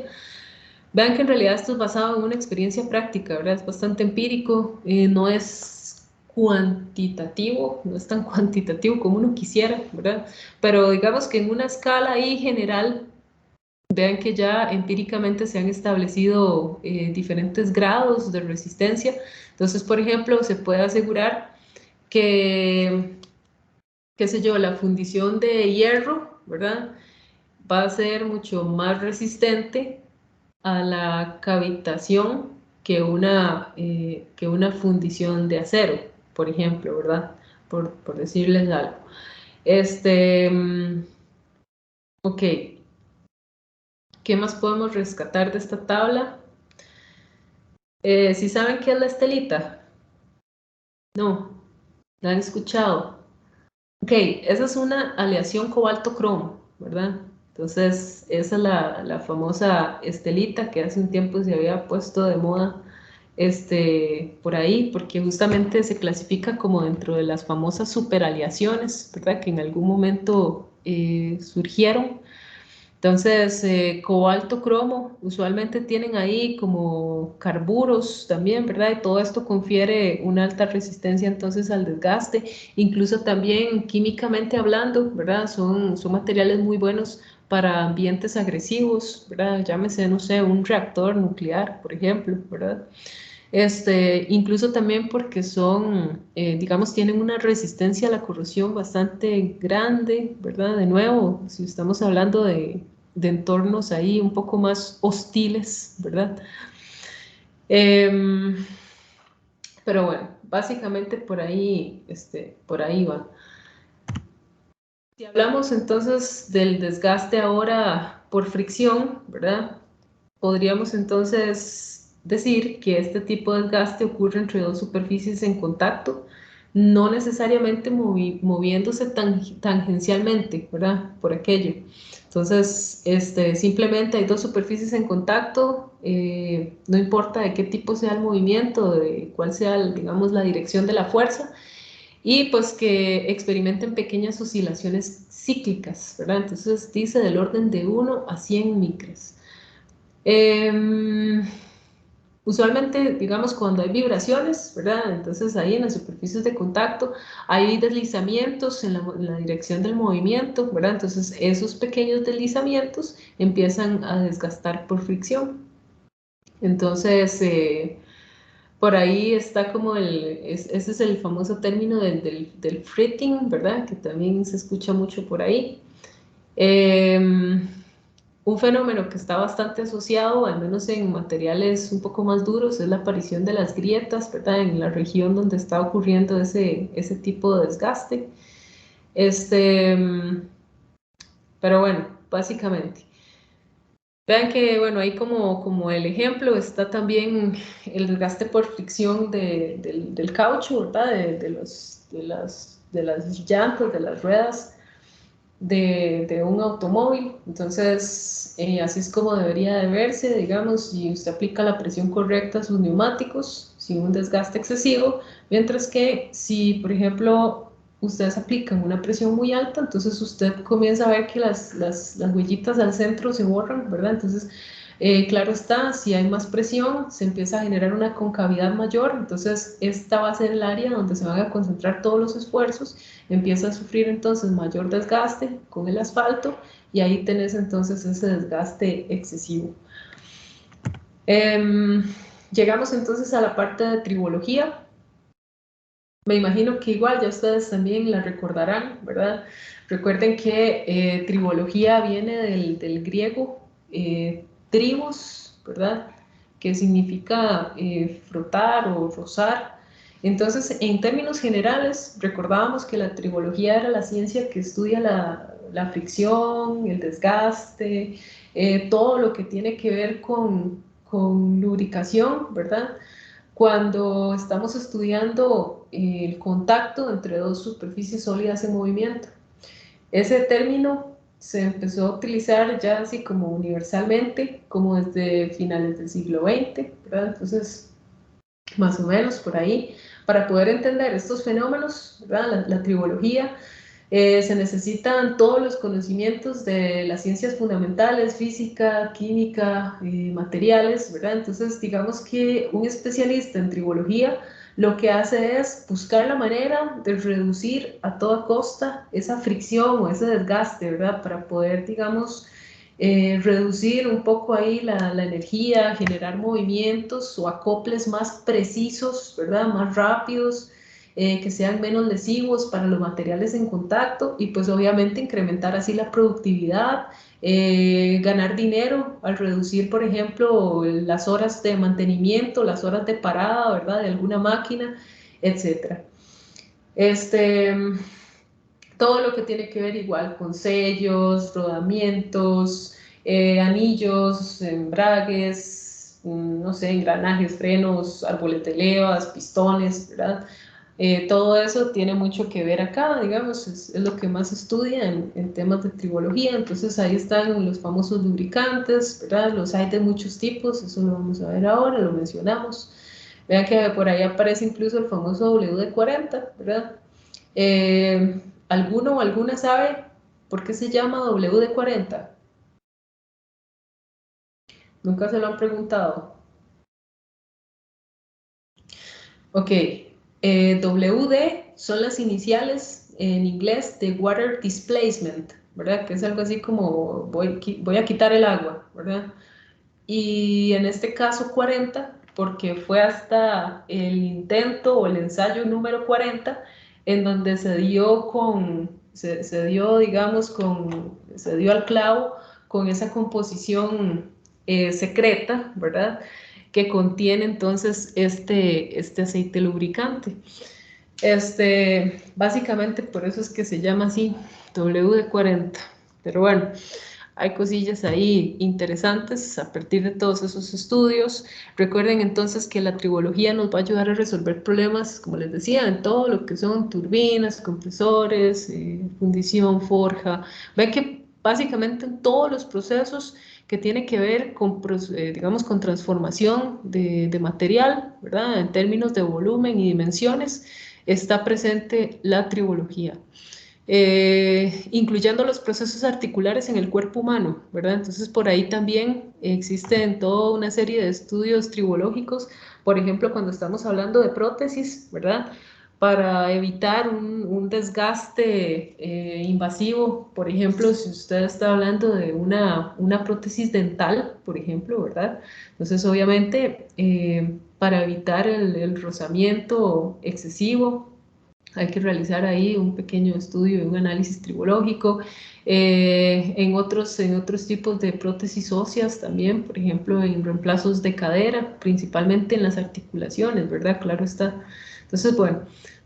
Vean que en realidad esto es basado en una experiencia práctica, ¿verdad? Es bastante empírico, no es cuantitativo, no es tan cuantitativo como uno quisiera, ¿verdad? Pero digamos que en una escala ahí general, vean que ya empíricamente se han establecido diferentes grados de resistencia. Entonces, por ejemplo, se puede asegurar que, qué sé yo, la fundición de hierro, ¿verdad? Va a ser mucho más resistente a la cavitación que una fundición de acero, por ejemplo, ¿verdad? Por decirles algo. Ok, ¿qué más podemos rescatar de esta tabla? ¿Sí saben qué es la estelita? No, ¿la han escuchado? Ok, esa es una aleación cobalto-cromo, ¿verdad? Entonces, esa es la famosa estelita que hace un tiempo se había puesto de moda por ahí, porque justamente se clasifica como dentro de las famosas superaleaciones, ¿verdad? Que en algún momento surgieron. Entonces, cobalto, cromo, usualmente tienen ahí como carburos también, ¿verdad? Y todo esto confiere una alta resistencia entonces al desgaste, incluso también químicamente hablando, ¿verdad? Son materiales muy buenos para ambientes agresivos, ¿verdad? Llámese, no sé, un reactor nuclear, por ejemplo, ¿verdad? Incluso también porque son, digamos, tienen una resistencia a la corrosión bastante grande, ¿verdad? De nuevo, si estamos hablando de entornos ahí un poco más hostiles, ¿verdad? Pero bueno, básicamente por ahí va. Si hablamos entonces del desgaste ahora por fricción, ¿verdad? Podríamos entonces decir que este tipo de desgaste ocurre entre dos superficies en contacto, no necesariamente moviéndose tangencialmente, ¿verdad? Por aquello. Entonces, simplemente hay dos superficies en contacto, no importa de qué tipo sea el movimiento, de cuál sea, digamos, la dirección de la fuerza, y pues que experimenten pequeñas oscilaciones cíclicas, ¿verdad? Entonces dice del orden de 1 a 100 micras. Usualmente, digamos, cuando hay vibraciones, ¿verdad? Entonces ahí en las superficies de contacto hay deslizamientos en la dirección del movimiento, ¿verdad? Entonces esos pequeños deslizamientos empiezan a desgastar por fricción. Entonces, por ahí está como ese es el famoso término del fritting, ¿verdad? Que también se escucha mucho por ahí. Un fenómeno que está bastante asociado, al menos en materiales un poco más duros, es la aparición de las grietas, ¿verdad? En la región donde está ocurriendo ese tipo de desgaste. Pero bueno, básicamente. Vean que, bueno, ahí como el ejemplo está también el desgaste por fricción del caucho, ¿verdad? De las llantas, de las ruedas de un automóvil. Entonces, así es como debería de verse, digamos, si usted aplica la presión correcta a sus neumáticos sin un desgaste excesivo, mientras que si, por ejemplo, ustedes aplican una presión muy alta, entonces usted comienza a ver que las huellitas al centro se borran, ¿verdad? Entonces, claro está, si hay más presión, se empieza a generar una concavidad mayor, entonces esta va a ser el área donde se van a concentrar todos los esfuerzos, empieza a sufrir entonces mayor desgaste con el asfalto y ahí tenés entonces ese desgaste excesivo. Llegamos entonces a la parte de tribología. Me imagino que igual ya ustedes también la recordarán, ¿verdad? Recuerden que tribología viene del griego tribos, ¿verdad? Que significa frotar o rozar. Entonces, en términos generales, recordábamos que la tribología era la ciencia que estudia la fricción, el desgaste, todo lo que tiene que ver con lubricación, ¿verdad? Cuando estamos estudiando el contacto entre dos superficies sólidas en movimiento. Ese término se empezó a utilizar ya así como universalmente, como desde finales del siglo XX, ¿verdad? Entonces, más o menos por ahí, para poder entender estos fenómenos, ¿verdad? La tribología, se necesitan todos los conocimientos de las ciencias fundamentales, física, química, materiales, ¿verdad? Entonces, digamos que un especialista en tribología lo que hace es buscar la manera de reducir a toda costa esa fricción o ese desgaste, ¿verdad? Para poder, digamos, reducir un poco ahí la energía, generar movimientos o acoples más precisos, ¿verdad? Más rápidos, que sean menos lesivos para los materiales en contacto y pues obviamente incrementar así la productividad, ganar dinero al reducir, por ejemplo, las horas de mantenimiento, las horas de parada, ¿verdad? De alguna máquina, etcétera. Todo lo que tiene que ver igual con sellos, rodamientos, anillos, embragues, no sé, engranajes, frenos, arbolete de levas, pistones, ¿verdad? Todo eso tiene mucho que ver acá, digamos, es lo que más estudia en temas de tribología. Entonces ahí están los famosos lubricantes, ¿verdad? Los hay de muchos tipos, eso lo vamos a ver ahora, lo mencionamos. Vean que por ahí aparece incluso el famoso WD-40, ¿verdad? ¿Alguno o alguna sabe por qué se llama WD-40? Nunca se lo han preguntado. Ok, WD son las iniciales en inglés de Water Displacement, ¿verdad? Que es algo así como voy a quitar el agua, ¿verdad? Y en este caso 40, porque fue hasta el intento o el ensayo número 40 en donde se dio al clavo con esa composición secreta, ¿verdad? Que contiene entonces este aceite lubricante. Básicamente por eso es que se llama así, WD-40. Pero bueno, hay cosillas ahí interesantes a partir de todos esos estudios. Recuerden entonces que la tribología nos va a ayudar a resolver problemas, como les decía, en todo lo que son turbinas, compresores, fundición, forja. Ven que básicamente en todos los procesos que tiene que ver con, digamos, con transformación de material, ¿verdad? En términos de volumen y dimensiones, está presente la tribología. Incluyendo los procesos articulares en el cuerpo humano, ¿verdad? Entonces por ahí también existen toda una serie de estudios tribológicos, por ejemplo, cuando estamos hablando de prótesis, ¿verdad? para evitar un desgaste invasivo. Por ejemplo, si usted está hablando de una prótesis dental, por ejemplo, ¿verdad? Entonces, obviamente, para evitar el rozamiento excesivo, hay que realizar ahí un pequeño estudio y un análisis tribológico. En otros tipos de prótesis óseas también, por ejemplo, en reemplazos de cadera, principalmente en las articulaciones, ¿verdad? Claro está. Entonces, bueno,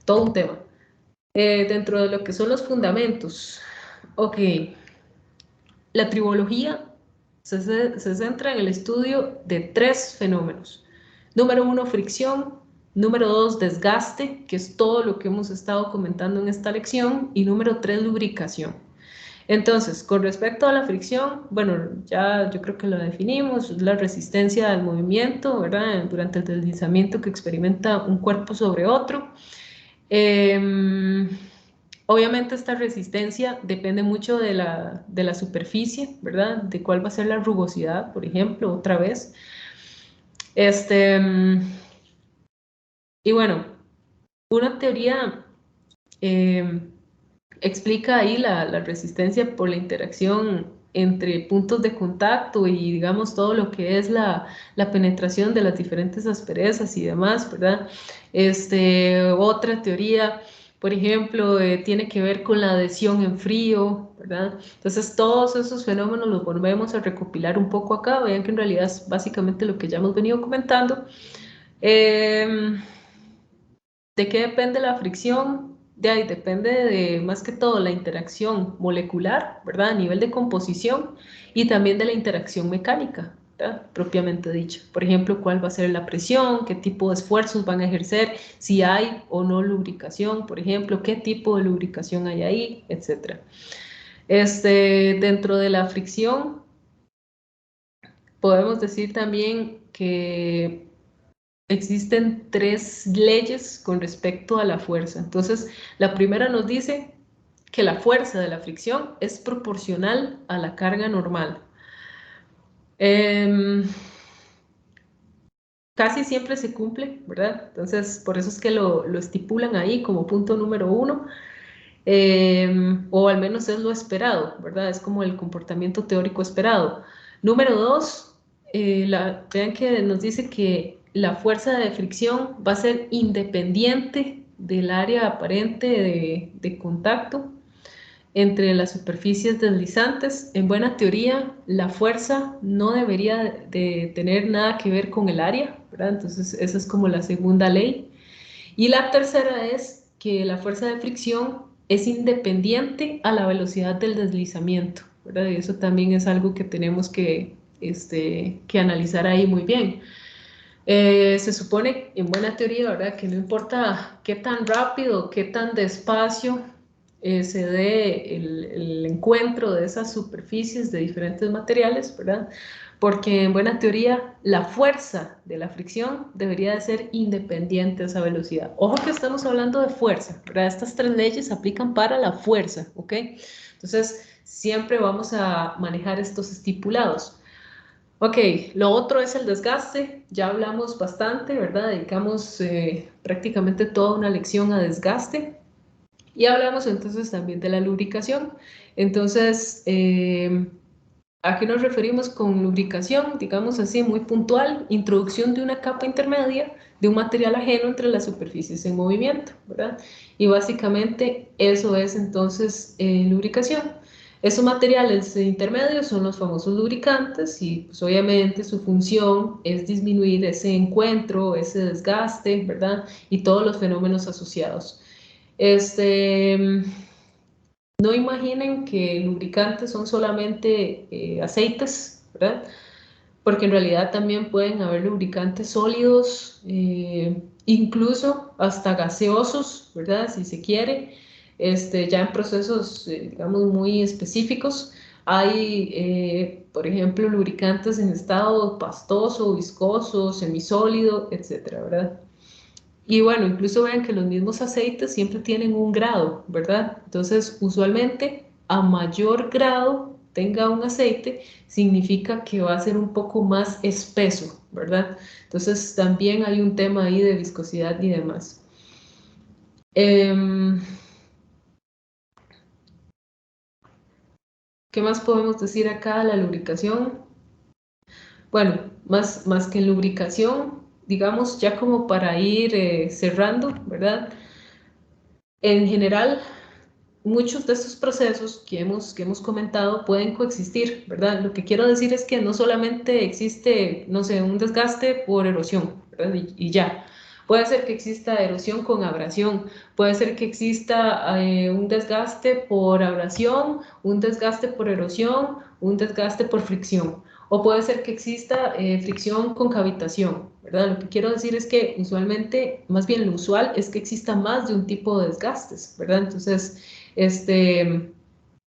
todo un tema. Dentro de lo que son los fundamentos, ok, la tribología se centra en el estudio de 3 fenómenos. Número 1, fricción. Número 2, desgaste, que es todo lo que hemos estado comentando en esta lección. Y número 3, lubricación. Entonces, con respecto a la fricción, bueno, ya yo creo que lo definimos, es la resistencia al movimiento, ¿verdad? Durante el deslizamiento que experimenta un cuerpo sobre otro. Obviamente esta resistencia depende mucho de la superficie, ¿verdad? De cuál va a ser la rugosidad, por ejemplo, otra vez. Y bueno, una teoría explica ahí la resistencia por la interacción entre puntos de contacto y digamos todo lo que es la penetración de las diferentes asperezas y demás, ¿verdad? Otra teoría, por ejemplo, tiene que ver con la adhesión en frío, ¿verdad? Entonces todos esos fenómenos los volvemos a recopilar un poco acá, vean que en realidad es básicamente lo que ya hemos venido comentando. ¿De qué depende la fricción? De ahí depende de más que todo la interacción molecular, ¿verdad? A nivel de composición y también de la interacción mecánica, ¿verdad? Propiamente dicho. Por ejemplo, cuál va a ser la presión, qué tipo de esfuerzos van a ejercer, si hay o no lubricación, por ejemplo, qué tipo de lubricación hay ahí, etc. Dentro de la fricción, podemos decir también que existen 3 leyes con respecto a la fuerza. Entonces, la primera nos dice que la fuerza de la fricción es proporcional a la carga normal. Casi siempre se cumple, ¿verdad? Entonces, por eso es que lo estipulan ahí como punto número 1, o al menos es lo esperado, ¿verdad? Es como el comportamiento teórico esperado. Número 2, vean que nos dice que la fuerza de fricción va a ser independiente del área aparente de contacto entre las superficies deslizantes. En buena teoría, la fuerza no debería de tener nada que ver con el área, ¿verdad? Entonces, esa es como la segunda ley. Y la tercera es que la fuerza de fricción es independiente a la velocidad del deslizamiento, ¿verdad? Y eso también es algo que tenemos que analizar ahí muy bien. Se supone, en buena teoría, ¿verdad?, que no importa qué tan rápido, qué tan despacio se dé el encuentro de esas superficies de diferentes materiales, ¿verdad? Porque en buena teoría la fuerza de la fricción debería de ser independiente de esa velocidad. Ojo que estamos hablando de fuerza, ¿verdad? Estas 3 leyes aplican para la fuerza, ¿ok? Entonces, siempre vamos a manejar estos estipulados. Ok, lo otro es el desgaste. Ya hablamos bastante, ¿verdad? Dedicamos prácticamente toda una lección a desgaste. Y hablamos entonces también de la lubricación. Entonces, ¿a qué nos referimos con lubricación? Digamos así, muy puntual, introducción de una capa intermedia de un material ajeno entre las superficies en movimiento, ¿verdad? Y básicamente eso es entonces lubricación. Esos materiales intermedios son los famosos lubricantes y pues, obviamente su función es disminuir ese encuentro, ese desgaste, ¿verdad? Y todos los fenómenos asociados. No imaginen que lubricantes son solamente aceites, ¿verdad? Porque en realidad también pueden haber lubricantes sólidos, incluso hasta gaseosos, ¿verdad? Si se quiere, ya en procesos, digamos, muy específicos. Hay, por ejemplo, lubricantes en estado pastoso, viscoso, semisólido, etcétera, ¿verdad? Y bueno, incluso vean que los mismos aceites siempre tienen un grado, ¿verdad? Entonces, usualmente, a mayor grado tenga un aceite, significa que va a ser un poco más espeso, ¿verdad? Entonces, también hay un tema ahí de viscosidad y demás. Em, ¿Qué más podemos decir acá? La lubricación. Bueno, más que en lubricación, digamos, ya como para ir cerrando, ¿verdad? En general, muchos de estos procesos que hemos comentado pueden coexistir, ¿verdad? Lo que quiero decir es que no solamente existe, no sé, un desgaste por erosión, ¿verdad? Y ya. Puede ser que exista erosión con abrasión, puede ser que exista un desgaste por abrasión, un desgaste por erosión, un desgaste por fricción. O puede ser que exista fricción con cavitación, ¿verdad? Lo que quiero decir es que usualmente, más bien lo usual es que exista más de un tipo de desgastes, ¿verdad? Entonces,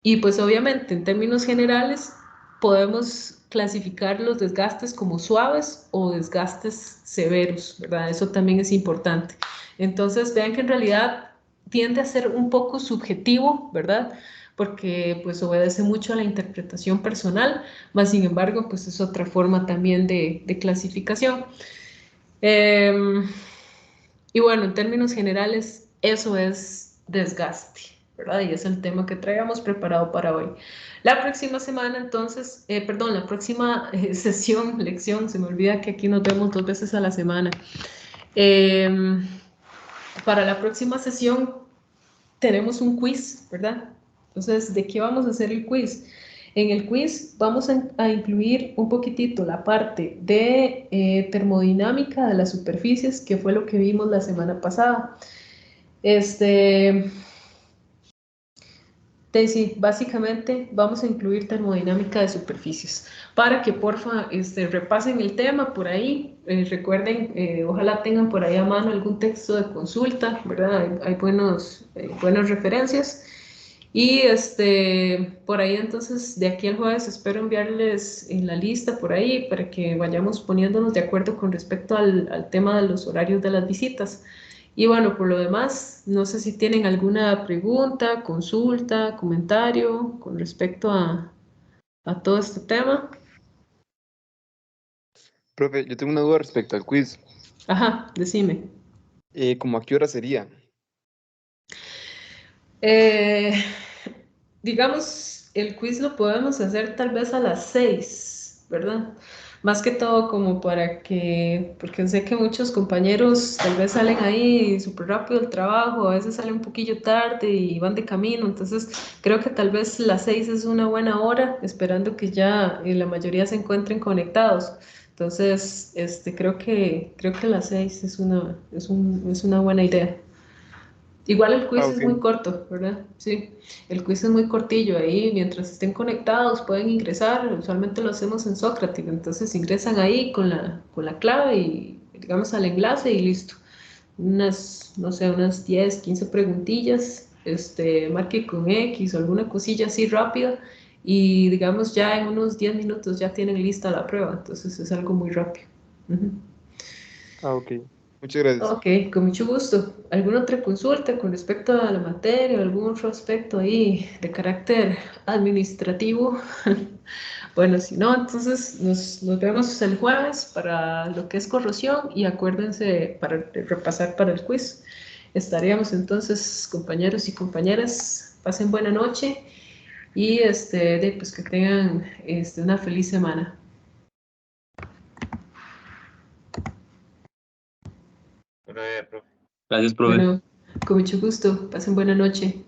y pues obviamente en términos generales podemos clasificar los desgastes como suaves o desgastes severos, ¿verdad? Eso también es importante. Entonces vean que en realidad tiende a ser un poco subjetivo, ¿verdad? Porque pues obedece mucho a la interpretación personal, más sin embargo pues es otra forma también de clasificación. Eh, y bueno, en términos generales, eso es desgaste, ¿verdad? Y es el tema que traíamos preparado para hoy. La próxima semana, entonces, perdón, la próxima sesión, lección, se me olvida que aquí nos vemos 2 veces a la semana. Em, para la próxima sesión tenemos un quiz, ¿verdad? Entonces, ¿de qué vamos a hacer el quiz? En el quiz vamos a incluir un poquitito la parte de termodinámica de las superficies, que fue lo que vimos la semana pasada. Sí, básicamente vamos a incluir termodinámica de superficies para que porfa repasen el tema por ahí. Recuerden, ojalá tengan por ahí a mano algún texto de consulta, ¿verdad? Hay buenas referencias. Y por ahí entonces de aquí al jueves espero enviarles en la lista por ahí para que vayamos poniéndonos de acuerdo con respecto al tema de los horarios de las visitas. Y bueno, por lo demás, no sé si tienen alguna pregunta, consulta, comentario con respecto a todo este tema. Profe, yo tengo una duda respecto al quiz. Ajá, decime. ¿Cómo a qué hora sería? Eh, digamos, el quiz lo podemos hacer tal vez a las 6, ¿verdad? Más que todo como para que, porque sé que muchos compañeros tal vez salen ahí súper rápido del trabajo, a veces salen un poquillo tarde y van de camino, entonces creo que tal vez las 6 es una buena hora, esperando que ya la mayoría se encuentren conectados. Entonces, creo que las 6 es una buena idea. Igual el Ah, quiz es ok. muy corto, ¿verdad? Sí, el quiz es muy cortillo ahí, mientras estén conectados pueden ingresar, usualmente lo hacemos en Socrative, entonces ingresan ahí con la clave y digamos al enlace y listo. No sé, unas 10, 15 preguntillas, marque con X o alguna cosilla así rápida y digamos ya en unos 10 minutos ya tienen lista la prueba, entonces es algo muy rápido. Ujú. Ah, ok. Muchas gracias. Ok, con mucho gusto. ¿Alguna otra consulta con respecto a la materia o algún otro aspecto ahí de carácter administrativo? Bueno, si no, entonces nos vemos el jueves para lo que es corrosión y acuérdense para repasar para el quiz. Estaríamos entonces, compañeros y compañeras, pasen buena noche y pues que tengan una feliz semana. Profe. Gracias, profe. Bueno, con mucho gusto, pasen buena noche.